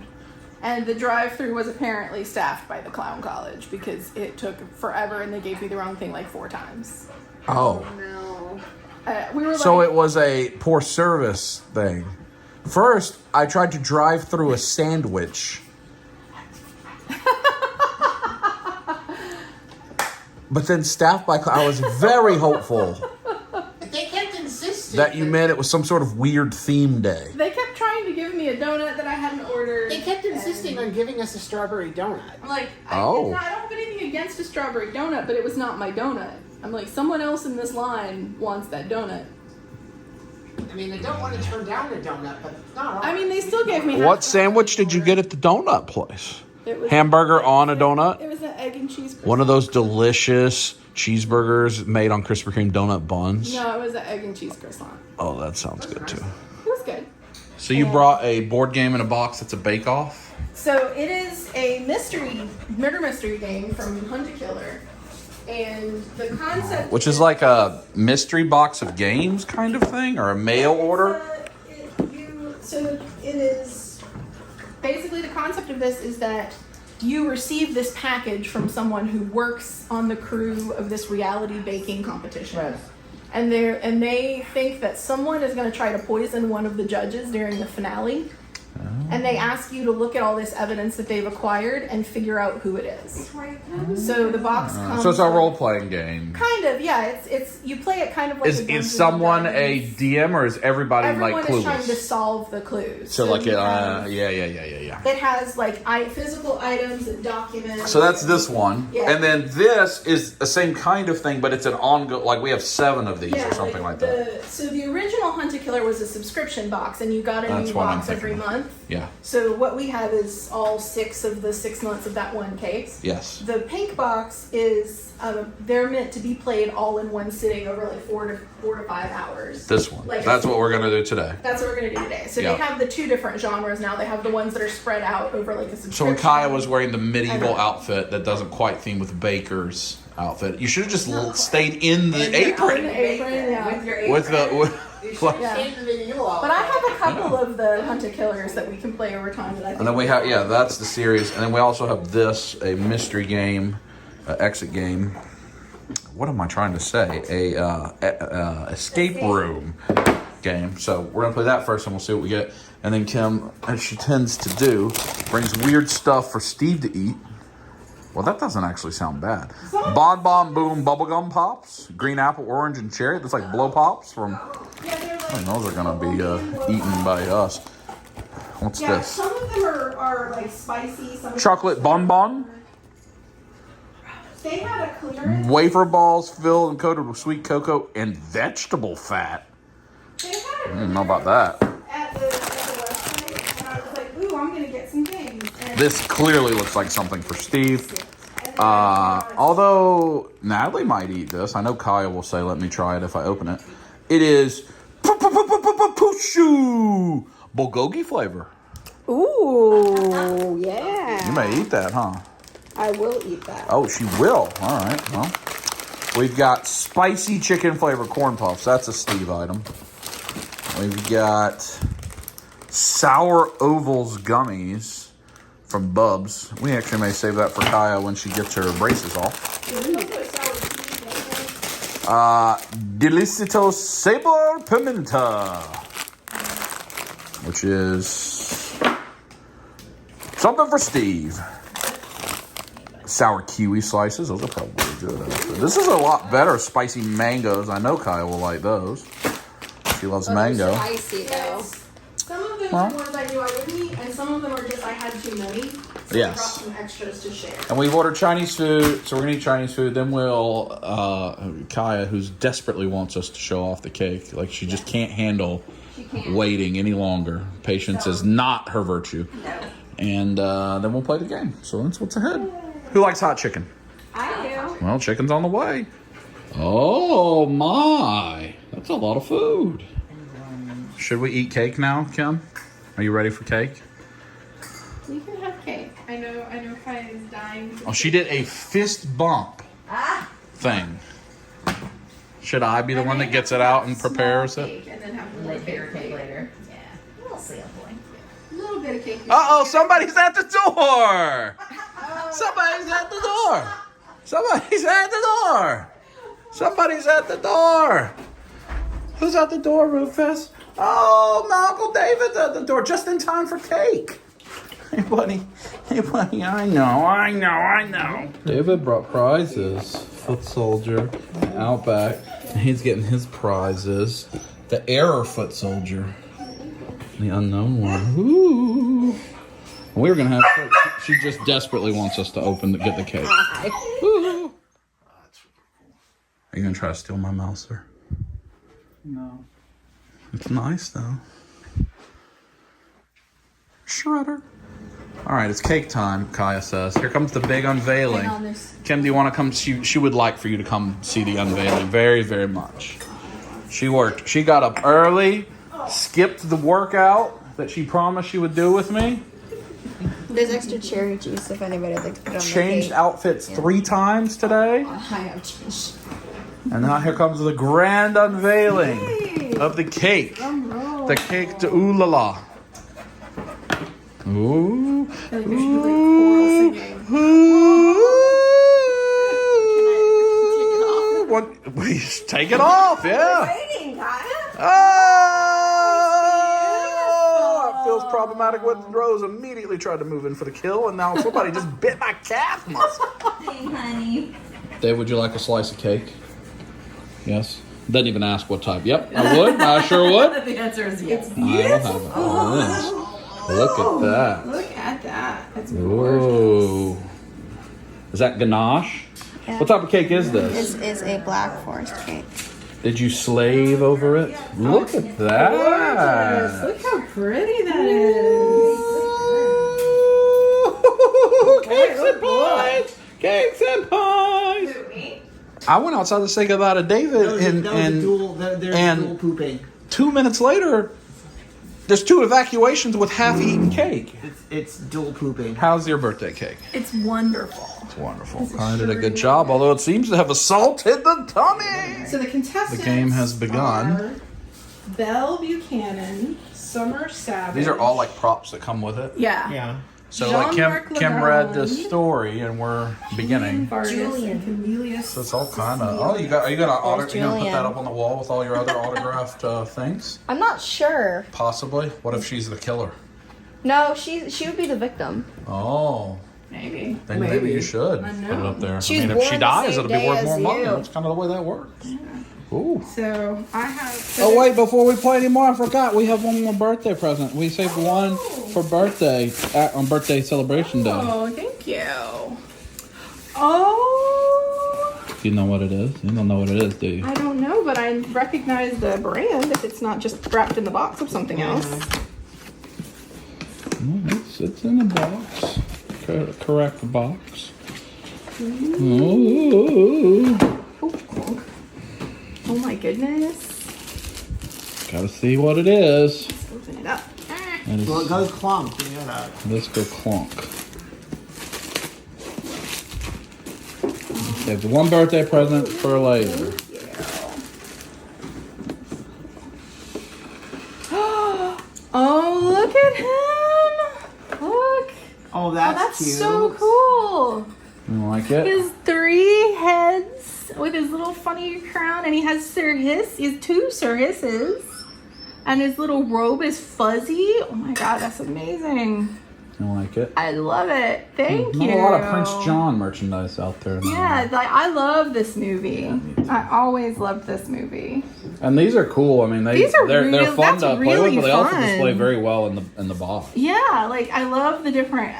S7: and the drive-thru was apparently staffed by the Clown College because it took forever and they gave me the wrong thing like 4 times.
S3: Oh.
S2: No.
S7: We were
S3: So
S7: like,
S3: it was a poor service thing. First, I tried to drive through a sandwich. But then staffed by I was very hopeful
S9: They kept insisting
S3: that you meant it was some sort of weird theme day.
S7: they kept trying to give me a donut that I hadn't ordered.
S9: They kept insisting on giving us a strawberry donut.
S7: I'm like,
S3: Oh.
S7: I don't have anything against a strawberry donut, but it was not my donut. I'm like, someone else in this line wants that donut.
S9: I mean, they don't want to turn down a donut, but it's not ours.
S7: I mean, they still gave me.
S3: What sandwich did you get at the donut place?
S7: It was
S3: Hamburger on a donut?
S7: It was an egg and cheese.
S3: One of those delicious cheeseburgers made on Krispy Kreme donut buns?
S7: No, it was an egg and cheese croissant.
S3: Oh, that sounds good too.
S7: It was good.
S3: So you brought a board game in a box that's a bake-off?
S7: So it is a murder mystery game from Hunt a Killer, and the concept,
S3: Which is like a mystery box of games kind of thing, or a mail order?
S7: So it is basically the concept of this is that you receive this package from someone who works on the crew of this reality baking competition.
S5: Right.
S7: And they think that someone is going to try to poison one of the judges during the finale. And they ask you to look at all this evidence that they've acquired and figure out who it is. So the box comes.
S3: So it's a role-playing game.
S7: Kind of, yeah. It's you play it kind of like.
S3: Is someone a DM or is everybody
S7: Everyone
S3: like
S7: is trying to
S3: clueless?
S7: solve the clues.
S3: So like
S7: you
S3: it,
S7: have-
S3: yeah.
S7: It has like physical items and documents.
S3: So that's this one,
S7: Yeah.
S3: and then this is the same kind of thing, but it's an ongoing. Like we have 7 of these or something like that.
S7: So the original Hunt a Killer was a subscription box, and you got a
S3: That's
S7: new
S3: what I'm
S7: box every
S3: thinking of.
S7: month.
S3: Yeah.
S7: So what we have is all 6 of the 6 months of that one case.
S3: Yes.
S7: The pink box is they're meant to be played all in one sitting over like 4 to 5 hours.
S3: This one.
S7: Like
S3: That's what we're gonna do today.
S7: That's what we're gonna do today. So
S3: Yeah.
S7: they have the 2 different genres now. They have the ones that are spread out over like a subscription.
S3: So when Kaya was wearing the medieval outfit that doesn't quite theme with the baker's outfit, you should have just stayed in the
S7: On
S3: apron
S7: the apron, yeah.
S5: With your apron.
S3: with the.
S7: Yeah. But I have a couple of the Hunt a Killers that we can play over time that I think.
S3: And then we have, yeah, that's the series. And then we also have this, a mystery game, exit game. What am I trying to say? A escape room game. So we're going to play that first and we'll see what we get. And then Kim, as she tends to do, brings weird stuff for Steve to eat. Well, that doesn't actually sound bad. Bon Bon Boom Bubblegum Pops. Green apple, orange, and cherry. That's like blow pops from... I think those are going to be eaten by us. What's
S7: Yeah,
S3: this?
S7: some of them are like spicy. Some of
S3: Chocolate bonbon.
S7: They had a clearance.
S3: Wafer balls filled and coated with sweet cocoa and vegetable fat.
S7: They had a
S3: I don't know about that.
S7: at the website, and I was like, ooh, I'm gonna get some things. And
S3: This clearly looks like something for Steve. Although Natalie might eat this. I know Kaya will say, let me try it if I open it. It is Pushu bulgogi flavor.
S7: ooh, yeah.
S3: You may eat that, huh?
S7: I will eat that.
S3: Oh, she will. All right. Well, we've got spicy chicken flavor corn puffs. That's a Steve item. We've got sour ovals gummies from Bubs. We actually may save that for Kaya when she gets her braces off. Delicito Sabor Pimenta, which is something for Steve. Sour kiwi slices. Those are probably good. Actually. This is a lot better. Spicy mangoes. I know Kaya will like those. She loves mango.
S2: Spicy though.
S7: Some of them are ones I knew I wouldn't eat, and some of them are just I had too many. So
S3: Yes.
S7: I brought some extras to share.
S3: And we've ordered Chinese food, so we're gonna eat Chinese food. Then we'll Kaya, who's desperately wants us to show off the cake, like she just can't handle waiting any longer. Patience is not her virtue.
S2: No.
S3: And then we'll play the game. So that's what's ahead. Who likes hot chicken?
S2: I do.
S3: Well, chicken's on the way. Oh my, that's a lot of food. Should we eat cake now, Kim? Are you ready for cake?
S7: You can have cake. I know Kaya is dying.
S3: Oh, she did a fist bump thing. Should I be the one that gets it out and prepares it?
S7: And then have
S5: Like bigger cake later.
S7: Yeah. We'll sample. A little bit of cake.
S3: Uh-oh, somebody's at the door! Somebody's at the door! Somebody's at the door! Somebody's at the door! Who's at the door, Rufus? Oh, my Uncle David's at the door, just in time for cake. Hey, buddy. Hey, buddy. I know. David brought prizes. Foot Soldier, Outback. And he's getting his prizes. The Error Foot Soldier. The unknown one. Ooh. We're going to have... She just desperately wants us to get the cake. Ooh. Are you going to try to steal my mouser?
S4: No.
S3: It's nice, though. Shredder. All right, it's cake time, Kaya says. Here comes the big unveiling.
S7: Hang on, there's-
S3: Kim, do you want to come? She would like for you to come see the unveiling very, very much. She worked. She got up early, skipped the workout that she promised she would do with me,
S6: There's extra cherry juice if anybody would like to put on
S3: changed outfits 3 times today,
S6: I have changed.
S3: and now here comes the grand unveiling of the cake. The cake de ooh la la. Ooh. Ooh. Take it off, yeah. Oh, it feels problematic with Rose immediately tried to move in for the kill, and now somebody just bit my calf muscle.
S6: Hey, honey.
S3: Dave, would you like a slice of cake? Yes. Doesn't even ask what type. Yep, I would. I sure would.
S5: The answer is yes.
S3: I will have it. Oh, look at that.
S7: Look at that. It's
S3: Whoa. Is that ganache?
S6: Yeah.
S3: What type of cake is this?
S6: This is a Black Forest cake.
S3: Did you slave over it? Look at that.
S7: Look how pretty that is.
S3: Cakes and pies. Cakes and pies. I went outside to say goodbye to David, and
S4: dual pooping.
S3: 2 minutes later, there's 2 evacuations with half-eaten cake.
S4: It's dual pooping.
S3: How's your birthday cake?
S7: It's wonderful.
S3: It's wonderful. I did a good job, although it seems to have assaulted the tummy.
S7: So the contestants.
S3: The game has begun.
S7: Are Belle Buchanan, Summer Savage.
S3: These are all like props that come with it.
S7: Yeah.
S4: Yeah.
S3: So like
S7: Jean-Marc
S3: Kim read the
S7: Lebon,
S3: story, and we're beginning.
S7: Julian. Camelius.
S3: So it's all kind of. Oh, are you gonna put that up on the wall with all your other autographed things?
S6: I'm not sure.
S3: Possibly. What if she's the killer?
S6: No, she would be the victim.
S3: Oh,
S7: Maybe.
S3: then maybe you should put it up there.
S6: She was
S3: if
S6: born
S3: she
S6: the
S3: dies,
S6: same
S3: it'll be
S6: day
S3: worth
S6: as
S3: more money.
S6: you.
S3: That's kind of the way that works. Ooh.
S7: So I have.
S3: Oh wait, before we play anymore, I forgot we have one more birthday present. We saved one for birthday on birthday celebration day.
S7: Oh, thank you. Oh.
S3: Do you know what it is? You don't know what it is, do you?
S7: I don't know, but I recognize the brand if it's not just wrapped in the box of something else.
S3: It's in a box. Correct box. Ooh.
S7: Oh my goodness.
S3: Gotta see what it is.
S7: Let's open it up.
S3: That is-
S4: Well, it goes clunk. Yeah.
S3: Let's go clunk. Save one birthday present for later.
S7: Oh, look at him. Look.
S4: Oh, that's
S7: That's
S4: cute.
S7: so cool.
S3: You like
S7: He
S3: it?
S7: has 3 heads with his little funny crown, and he has Sir Hiss. He has 2 Sir Hisses. And his little robe is fuzzy. Oh my god, that's amazing.
S3: You like it?
S7: I love it. Thank
S3: Not
S7: you.
S3: a lot of Prince John merchandise out there.
S7: Yeah, like I love this movie. I always loved this movie.
S3: And these are cool. I mean,
S7: These are
S3: they're
S7: real-
S3: fun
S7: that's
S3: to play with,
S7: really
S3: but they also
S7: fun.
S3: display very well in the box.
S7: Yeah, like I love the different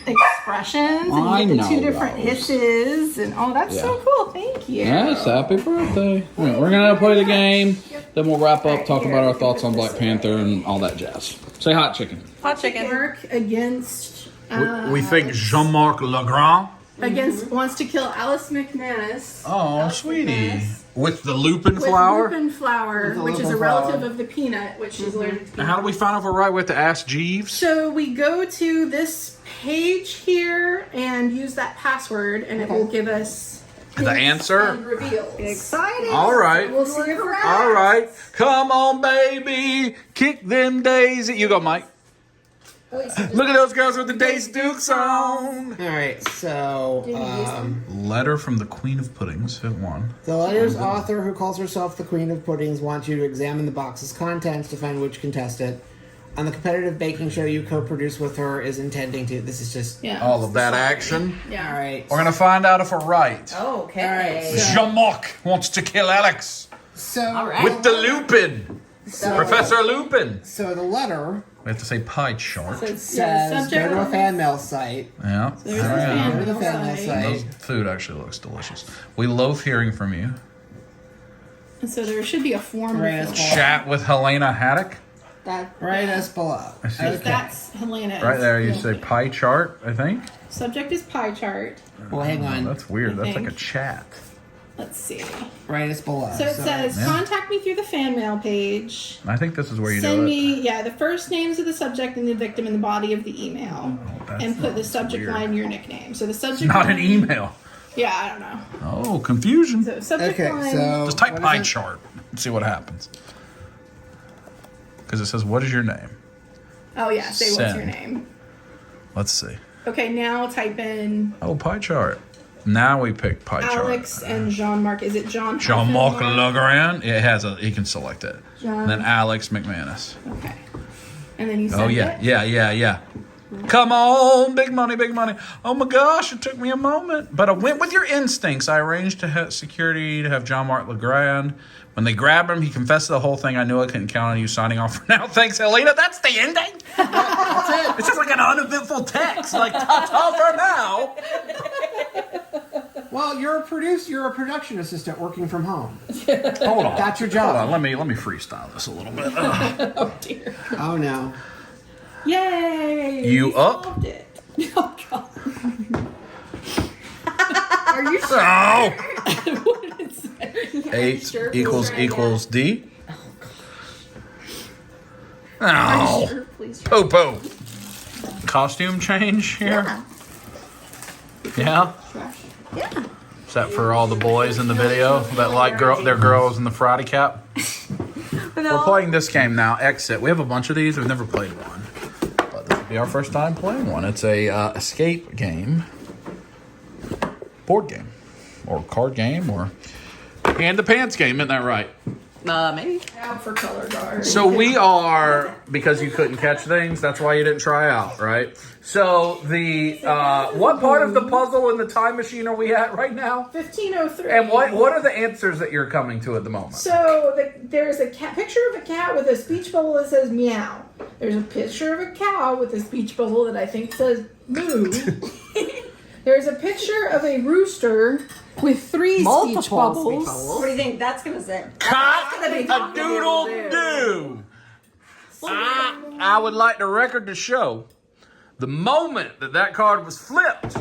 S7: expressions and
S3: I
S7: you get the 2
S3: know
S7: different
S3: those.
S7: hisses and oh, that's so
S3: Yeah.
S7: cool. Thank you.
S3: Yes, happy birthday. All right, we're gonna play the game. Then we'll wrap up, talk about our thoughts on Black Panther and all that jazz. Say hot chicken.
S5: Hot chicken.
S7: Mark against
S3: We think Jean-Marc Legrand.
S7: wants to kill Alice McManus.
S3: Oh, sweetie. With the lupin
S7: With
S3: flower?
S7: lupin flower, which is a
S4: lupin
S7: relative
S4: flower.
S7: of the peanut, which she's allergic to.
S3: And how do we find out if we're right with the Ask Jeeves?
S7: So we go to this page here and use that password, and it will give us
S3: The answer?
S7: and reveals.
S2: Exciting.
S3: All right.
S7: We'll see if we're
S3: All right. Come on, baby. Kick them daisy. You go, Mike. Look at those girls with the Daisy Dukes on.
S4: All right, so
S3: Letter from the Queen of Puddings. Hit one.
S4: the letter's author, who calls herself the Queen of Puddings, wants you to examine the box's contents to find which contestant on the competitive baking show you co-produce with her is intending to. This is just
S3: All of that action.
S7: Yeah.
S4: all right.
S3: We're going to find out if we're right.
S5: Okay.
S4: All right,
S3: Jean-Marc wants to kill Alex
S4: So
S5: right.
S3: with the Lupin. Professor Lupin.
S4: So the letter
S3: We have to say pie chart.
S4: says go to a fan mail site.
S3: Yeah.
S7: There's
S3: There we
S7: the
S3: go.
S7: fan
S4: Go to the
S7: mail
S4: fan mail
S7: site.
S3: Those
S4: site.
S3: food actually looks delicious. We loathe hearing from you.
S7: And so there should be a form.
S4: Right,
S7: to fill.
S4: it's
S3: Chat with Helena Haddock.
S4: Right as below.
S7: That's Helena.
S3: Right there, you say pie chart, I think.
S7: Subject is pie chart.
S4: Well, hang on.
S3: That's weird. That's like a
S7: think.
S3: chat.
S7: Let's see.
S4: Right as below.
S7: So it says,
S3: Yeah.
S7: contact me through the fan mail page.
S3: I think this is where you
S7: Send
S3: do it.
S7: me, the first names of the subject and the victim in the body of the email.
S3: that's
S7: And put the subject
S3: weird.
S7: line your nickname. So the subject
S3: Not
S7: line,
S3: an email.
S7: Yeah, I don't know.
S3: Oh, confusion.
S7: So subject
S4: Okay,
S7: line.
S4: so
S3: Just type
S4: what
S3: pie
S4: is it?
S3: chart and see what happens. Because it says, what is your name?
S7: Oh yeah, say what's your
S3: Send.
S7: name.
S3: Let's see.
S7: Okay, now type in
S3: Oh, pie chart. Now we pick pie
S7: Alex
S3: chart.
S7: and Jean-Marc. Is it Jean?
S3: Jean-Marc
S7: hyphen
S3: Legrand. It has a. He can select it.
S7: Jean-
S3: And then Alex McManus.
S7: Okay. And then you send
S3: Oh yeah,
S7: it.
S3: yeah. Come on, big money, big money. Oh my gosh, it took me a moment, but I went with your instincts. I arranged to have security to have Jean-Marc Legrand. When they grabbed him, he confessed to the whole thing. I knew I couldn't count on you signing off for now. Thanks, Helena. That's the ending. That's it. It's just like an uneventful text, like ta-ta for now.
S4: Well, you're a producer. You're a production assistant working from home.
S3: Hold on.
S4: That's your job.
S3: Hold on. Let me freestyle this a little bit.
S7: Oh dear.
S4: Oh no.
S7: Yay!
S3: You
S7: we
S3: up?
S7: solved it. Oh god. Are you sure?
S3: Oh.
S7: What is that?
S3: 8
S7: Sure,
S3: equals
S7: please try
S3: equals D.
S7: Are
S3: Oh.
S7: you sure? Please try.
S3: Popo. Costume change here? Yeah?
S6: Yeah.
S3: Is that for all the boys in the video that like their girls in the Friday cap? We're playing this game now, Exit. We have a bunch of these. We've never played one. But this will be our first time playing one. It's a escape game. Board game. Or card game. Or hand the pants game. Isn't that right?
S5: Maybe.
S7: Out for color guard.
S3: So we are, because you couldn't catch things, that's why you didn't try out, right? So the, what part of the puzzle in the time machine are we at right now?
S7: 1503.
S3: And what are the answers that you're coming to at the moment?
S7: So there's a picture of a cat with a speech bubble that says meow. There's a picture of a cow with a speech bubble that I think says moo. There's a picture of a rooster with 3 speech bubbles.
S2: What do you think that's gonna say?
S3: Cock a doodle doo. I would like the record to show the moment that card was flipped.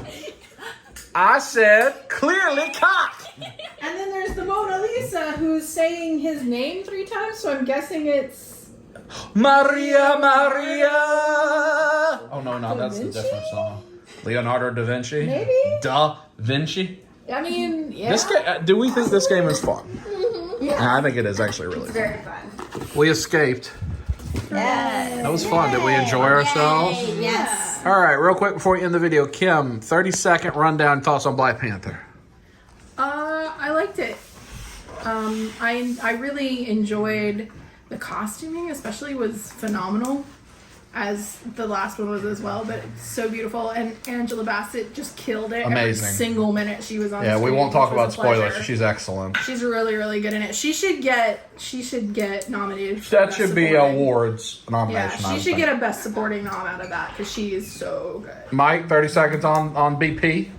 S3: I said clearly cock.
S7: And then there's the Mona Lisa who's saying his name 3 times, so I'm guessing it's
S3: Maria, Maria. Oh no, that's a different song. Leonardo da Vinci.
S7: Maybe.
S3: Da Vinci.
S7: I mean, yeah.
S3: This game, do we think this game is fun? Yeah, I think it is actually really fun.
S2: Very fun.
S3: We escaped.
S2: Yes.
S3: That was fun. Did we enjoy ourselves?
S2: Yes.
S3: All right, real quick before we end the video, Kim, 30-second rundown thoughts on Black Panther.
S7: I liked it. I really enjoyed the costuming, especially was phenomenal, as the last one was as well. But it's so beautiful, and Angela Bassett just killed it.
S3: Amazing.
S7: Every single minute she was on.
S3: Yeah, we
S7: screen,
S3: won't talk
S7: which was
S3: about
S7: a
S3: spoilers.
S7: pleasure.
S3: She's excellent.
S7: She's really, really good in it. She should get nominated. For
S3: That
S7: Best
S3: should be
S7: Supporting.
S3: awards
S7: Yeah,
S3: nomination. I
S7: she
S3: would
S7: should
S3: think.
S7: get a Best Supporting nom out of that because she is so good.
S3: Mike, 30 seconds on BP.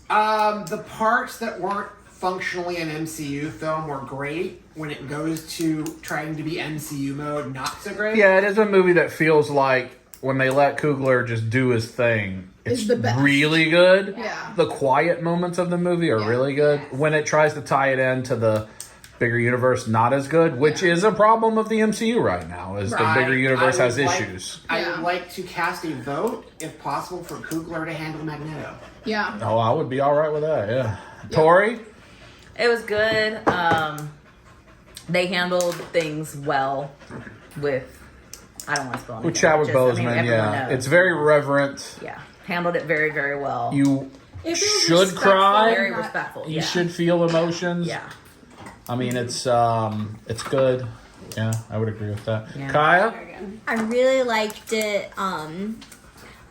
S4: The parts that weren't
S9: functionally an MCU film were great. When it goes to trying to be MCU mode, not so great.
S3: Yeah, it is a movie that feels like when they let Coogler just do his thing, it's
S7: the best.
S3: really good.
S7: Yeah.
S3: The quiet moments of the movie are really good. When it tries to tie it into the bigger universe, not as good, which is a problem of the MCU right now, is the bigger universe has issues.
S9: I would like to cast a vote, if possible, for Coogler to handle Magneto.
S7: Yeah.
S3: Oh, I would be all right with that, yeah. Tori?
S5: It was good. They handled things well with, I don't want to spoil anything.
S3: With Chadwick Boseman,
S5: everyone knows.
S3: It's very reverent.
S5: Yeah, handled it very, very well.
S3: You
S7: It feels
S3: should
S7: respectful,
S3: cry.
S5: Very respectful.
S3: You
S5: yeah.
S3: should feel emotions.
S5: Yeah.
S3: I mean, it's good. Yeah, I would agree with that.
S5: Yeah.
S3: Kaya?
S6: I really liked it. I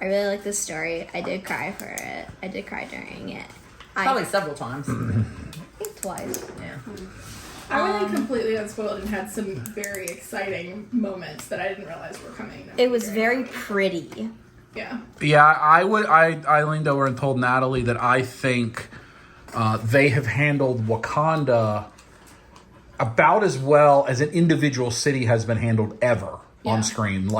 S6: really liked the story. I did cry for it. I did cry during it.
S5: Probably several times.
S6: I think twice.
S5: Yeah.
S7: I went in completely unspoiled and had some very exciting moments that I didn't realize were coming.
S6: It was very pretty.
S7: Yeah.
S3: Yeah, I leaned over and told Natalie that I think they have handled Wakanda about as well as an individual city has been handled ever on screen.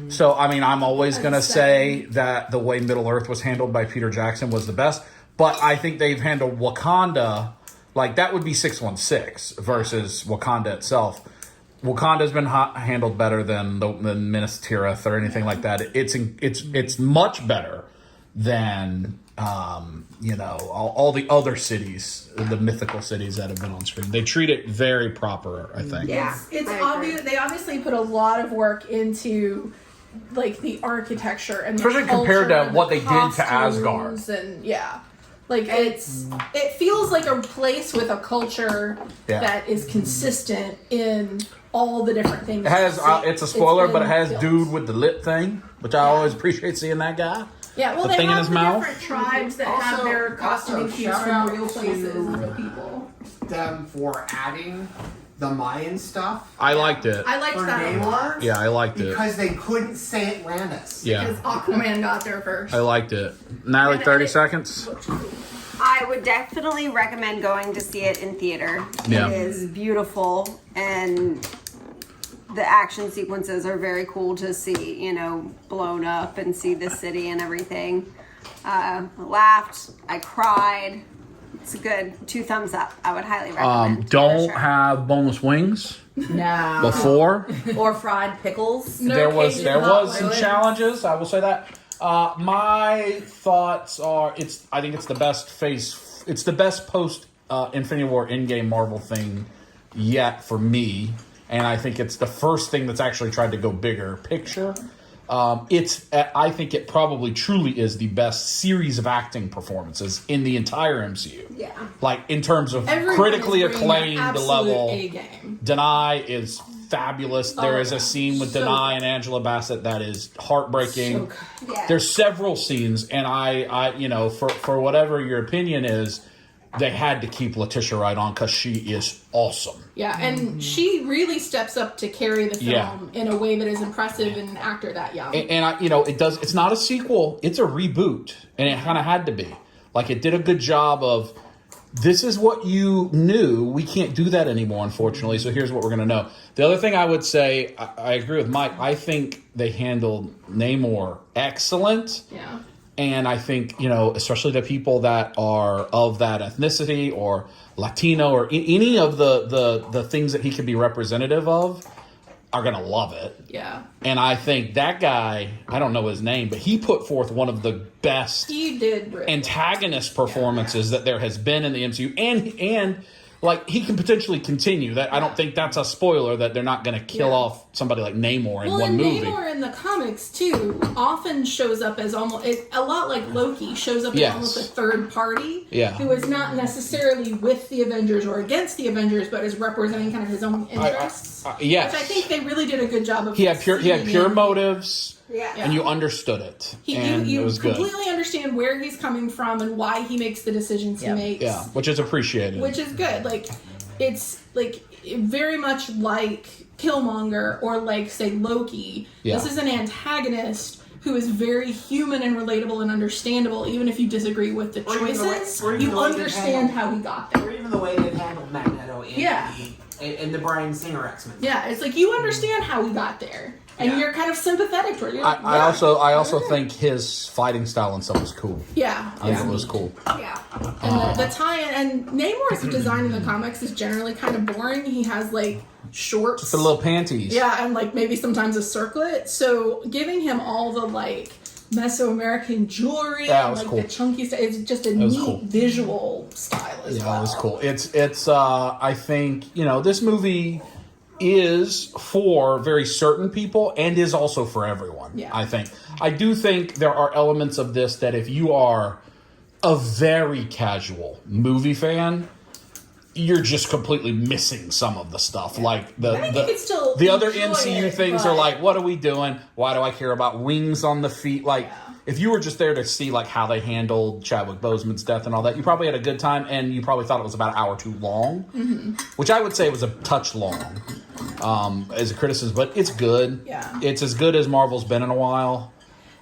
S3: So, I mean, I'm always going to say that the way Middle Earth was handled by Peter Jackson was the best, but I think they've handled Wakanda, like that would be 616 versus Wakanda itself. Wakanda's been handled better than Minas Tirith or anything like that. It's much better than all the other cities, the mythical cities that have been on screen. They treat it very proper, I think.
S7: Yeah. It's obvious. They obviously put a lot of work into like the architecture and
S3: especially
S7: the
S3: compared to
S7: culture and
S3: what
S7: the
S3: they did to
S7: costumes
S3: Asgard.
S7: and like it feels like a place with a culture that is consistent in all the different things.
S3: It has it's a spoiler, but it has
S7: built.
S3: dude with the lip thing, which I always appreciate seeing that guy.
S7: Yeah, well,
S3: the
S7: they
S3: thing in
S7: have
S3: his
S7: the
S3: mouth.
S7: different tribes that have their costuming cues
S9: shout
S7: from
S9: out
S7: real places
S9: to
S7: and real people.
S9: them for adding the Mayan stuff.
S3: I liked it.
S7: I liked
S9: for
S7: that a lot.
S9: Namor
S3: Yeah, I liked it.
S9: because they couldn't say Atlantis.
S3: Yeah,
S7: Because Aquaman got there first.
S3: I liked it. Natalie, 30 seconds.
S10: I would definitely recommend going to see it in theater.
S3: Yeah.
S10: It is beautiful and the action sequences are very cool to see, blown up and see the city and everything. I laughed, I cried. It's a good 2 thumbs up. I would highly recommend.
S3: Don't
S10: for sure.
S3: have boneless wings
S5: No.
S3: before.
S5: Or fried pickles.
S7: No
S3: there was
S7: Cajun hot
S3: some
S7: wings.
S3: challenges. I will say that. My thoughts are I think it's the best it's the best post Infinity War Endgame Marvel thing yet for me, and I think it's the first thing that's actually tried to go bigger picture. I think it probably truly is the best series of acting performances in the entire MCU.
S10: Yeah.
S3: Like in terms of
S7: Everyone
S3: critically
S7: is bringing
S3: acclaimed
S7: absolute
S3: level.
S7: A-game.
S3: Denai is fabulous. There is a scene with
S7: so
S3: Denai
S7: good.
S3: and Angela Bassett that is heartbreaking.
S7: So
S10: Yeah.
S3: There's several scenes, and I for whatever your opinion is, they had to keep Letitia Wright on because she is awesome.
S7: Yeah, and she really steps up to carry the film
S3: Yeah.
S7: in a way that is impressive in an actor that young.
S3: It's not a sequel. It's a reboot, and it kind of had to be. Like, it did a good job of, this is what you knew. We can't do that anymore, unfortunately. So here's what we're going to know. The other thing I would say, I agree with Mike. I think they handled Namor excellent.
S7: Yeah.
S3: And I think, especially the people that are of that ethnicity or Latino or any of the things that he could be representative of are going to love it.
S7: Yeah.
S3: And I think that guy, I don't know his name, but he put forth one of the best
S7: He did really
S3: antagonist performances that there has been in the MCU. And like, he can potentially continue. That I don't think that's a spoiler that they're not going to kill off somebody like Namor in one
S7: and
S3: movie.
S7: Namor in the comics too often shows up as a lot like Loki shows up as almost a third party who is not necessarily with the Avengers or against the Avengers, but is representing kind of his own interests.
S3: Yes.
S7: Which I think they really did a good job of.
S3: He had pure motives.
S10: Yeah.
S3: And you understood it.
S7: You
S3: it was
S7: completely
S3: good.
S7: understand where he's coming from and why he makes the decisions he makes.
S3: Yeah, which is appreciated.
S7: Which is good. Like, it's like very much like Killmonger or like, say, Loki.
S3: Yeah.
S7: This is an antagonist who is very human and relatable and understandable, even if you disagree with the
S9: Or even the way-
S7: choices.
S9: or even
S7: You
S9: the way they
S7: understand
S9: handle-
S7: how he got there.
S9: Or even the way they've handled Magneto in the Bryan Singer X-Men.
S7: Yeah, it's like you understand how he got there, and
S9: Yeah.
S7: you're kind of sympathetic toward it. You're like,
S3: I
S7: yeah,
S3: also think his fighting style and stuff was cool.
S7: yeah,
S3: I think it was cool.
S7: yeah. And the tie-in, and Namor's design in the comics is generally kind of boring. He has like shorts,
S3: Just the little panties.
S7: yeah, and like maybe sometimes a circlet. So giving him all the like Mesoamerican jewelry
S3: That
S7: and
S3: was
S7: like
S3: cool.
S7: the chunky stuff, it's just a
S3: was
S7: neat
S3: cool.
S7: visual style as
S3: Yeah,
S7: well.
S3: it was cool. It's I think, this movie is for very certain people and is also for everyone.
S7: Yeah.
S3: I think. I do think there are elements of this that if you are a very casual movie fan, you're just completely missing some of the stuff. Like
S7: I think you could still
S3: the other
S7: enjoy
S3: MCU
S7: it,
S3: things
S7: but-
S3: are like, what are we doing? Why do I care about wings on the feet? Like, if you were just there to see like how they handled Chadwick Boseman's death and all that, you probably had a good time, and you probably thought it was about an hour too long, which I would say was a touch long as a criticism, but it's good.
S7: Yeah.
S3: It's as good as Marvel's been in a while.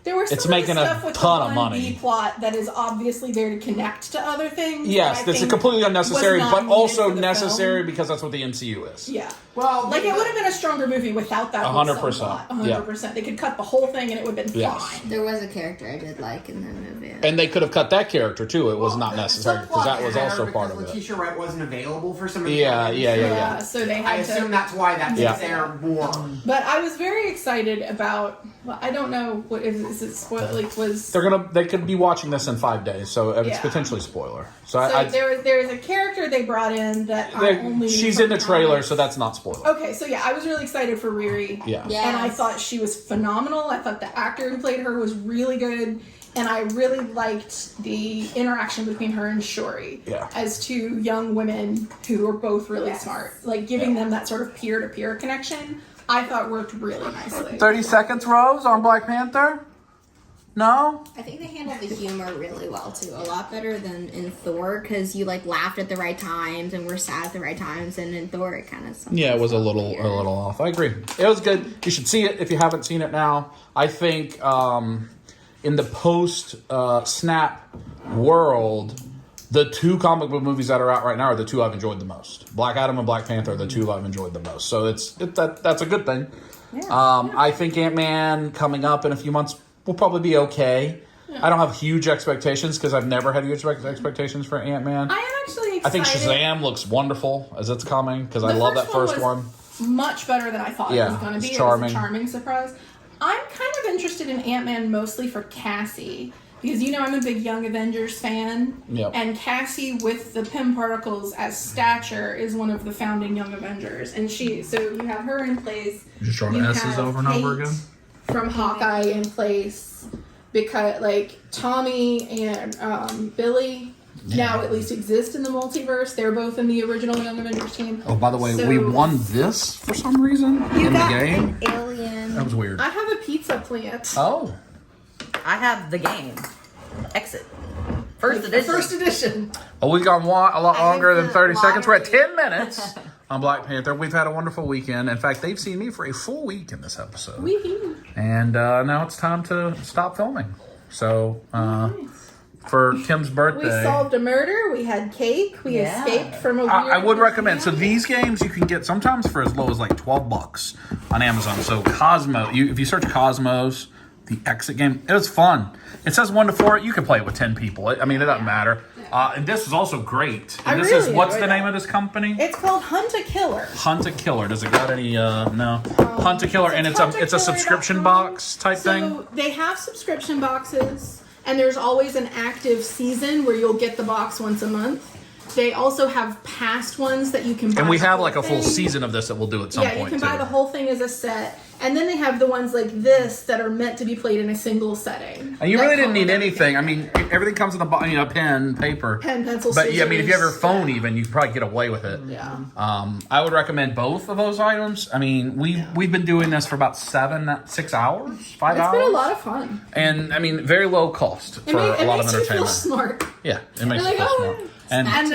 S7: There was some
S3: It's
S7: of the
S3: making a
S7: stuff with
S3: ton
S7: the
S3: of
S7: 1B
S3: money.
S7: plot that is obviously there to connect to other things.
S3: Yes,
S7: that I
S3: that's
S7: think
S3: completely unnecessary,
S7: was not
S3: but
S7: needed
S3: also
S7: for the
S3: necessary
S7: film.
S3: because that's what the MCU is.
S7: Yeah.
S9: Well,
S7: Like, it would have been a stronger movie without that
S3: 100%,
S7: subplot.
S3: yeah.
S7: 100%. They could cut the whole thing and it would have been
S3: Yes.
S7: fine.
S6: There was a character I did like in the movie.
S3: And they could have cut that character too. It was not necessary because that was also
S9: because
S3: part of it.
S9: Letitia Wright wasn't available for some of the
S3: Yeah,
S9: filming.
S3: yeah.
S7: So they
S9: I
S7: had
S9: assume
S7: to.
S9: that's why that's
S3: Yeah.
S9: there more.
S7: But I was very excited about. Well, I don't know what is it. What like was.
S3: They could be watching this in 5 days, so it's
S7: Yeah.
S3: potentially spoiler. So,
S7: So there was a character they brought in that I only knew
S3: she's
S7: from
S3: in the trailer,
S7: comics.
S3: so that's not spoiler.
S7: Okay, so yeah, I was really excited for Riri.
S3: Yeah.
S6: Yeah.
S7: And I thought she was phenomenal. I thought the actor who played her was really good. And I really liked the interaction between her and Shuri
S3: Yeah.
S7: as two young women who are both really smart. Like giving them that sort of peer-to-peer connection, I thought worked really nicely.
S3: 30 seconds, Rose, on Black Panther? No?
S6: I think they handled the humor really well too, a lot better than in Thor, because you like laughed at the right times and were sad at the right times, and in Thor it kind of
S3: Yeah, it was a little off. I agree. It was good. You should see it if you haven't seen it now. I think in the post Snap world, the two comic book movies that are out right now are the two I've enjoyed the most. Black Adam and Black Panther are the two I've enjoyed the most. So that's a good thing. I think Ant-Man coming up in a few months will probably be okay. I don't have huge expectations because I've never had huge expectations for Ant-Man.
S7: I am actually excited.
S3: I think Shazam looks wonderful as it's coming because I
S7: The
S3: love that first
S7: was
S3: one.
S7: Much better than I thought
S3: Yeah,
S7: it was going to be.
S3: it's
S7: It was
S3: charming.
S7: a charming surprise. I'm kind of interested in Ant-Man mostly for Cassie. Because I'm a big Young Avengers fan.
S3: Yep.
S7: And Cassie with the Pym particles as stature is one of the founding Young Avengers. And so you have her in place.
S3: Just drawing
S7: You
S3: S's
S7: have
S3: over and over
S7: Kate
S3: again.
S7: From Hawkeye in place. Because like Tommy and Billy now at least exist in the multiverse. They're both in the original Young Avengers team.
S3: Oh, by the way,
S7: So-
S3: we won this for some reason in the game.
S6: alien.
S3: That was weird.
S7: I have a pizza plant.
S3: Oh.
S5: I have the game. Exit. First edition.
S7: First edition.
S3: Well, we've gone a lot longer than
S6: the
S3: 30 seconds. We're at
S6: lottery.
S3: 10 minutes on Black Panther. We've had a wonderful weekend. In fact, they've seen me for a full week in this episode.
S7: Woohoo.
S3: And now it's time to stop filming. So, for Kim's
S7: We
S3: birthday,
S7: solved a murder. We had cake. We
S5: Yeah.
S7: escaped from a weird.
S3: I would recommend. So these games you can get sometimes for as low as like $12 on Amazon. So Cosmo, if you search Cosmos, the exit game, it was fun. It says 1 to 4. You can play it with 10 people. It doesn't matter. And this is also great. And
S7: I
S3: this
S7: really
S3: is what's
S7: enjoyed
S3: the name
S7: that.
S3: of this company?
S7: It's called Hunt a Killer.
S3: Hunt a Killer. Does it got any? No. Hunt a Killer, and it's a subscription
S7: huntakiller.com.
S3: box type
S7: So
S3: thing.
S7: they have subscription boxes, and there's always an active season where you'll get the box once a month. They also have past ones that you can buy.
S3: And we
S7: the
S3: have
S7: whole
S3: like a full
S7: thing.
S3: season of this that we'll do at some
S7: Yeah,
S3: point.
S7: you can
S3: too.
S7: buy the whole thing as a set. And then they have the ones like this that are meant to be played in a single setting.
S3: And you
S7: That
S3: really didn't
S7: come
S3: need
S7: with
S3: anything.
S7: everything.
S3: I mean, everything comes in a pen, paper,
S7: Pen, pencil,
S3: But yeah, I mean, if you have your
S7: scissors.
S3: phone, even you can probably get away with it.
S7: Yeah.
S3: I would recommend both of those items. I mean, we've been doing this for about 6 hours, 5
S7: It's
S3: hours.
S7: been a lot of fun.
S3: And I mean, very low cost for
S7: It
S3: a lot of
S7: makes you feel
S3: entertainment.
S7: smart.
S3: Yeah, it makes
S7: You're
S3: you
S7: like,
S3: feel
S7: oh,
S3: smart. And
S7: And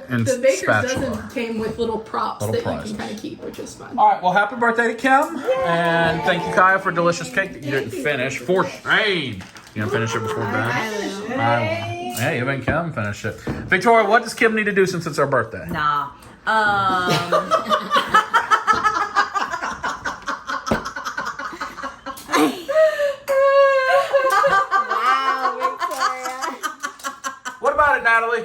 S3: And
S7: the baker's
S3: spatula.
S7: dozen came with little props
S3: Little
S7: that
S3: prizes.
S7: you can kind of keep, which is fun.
S3: all right, well, happy birthday to Kim, and thank you, Kaya, for delicious cake that you didn't finish. For shame, you didn't finish it before bed. Hey, even Kim finished it. Victoria, what does Kim need to do since it's her birthday?
S5: Nah.
S3: What about it, Natalie?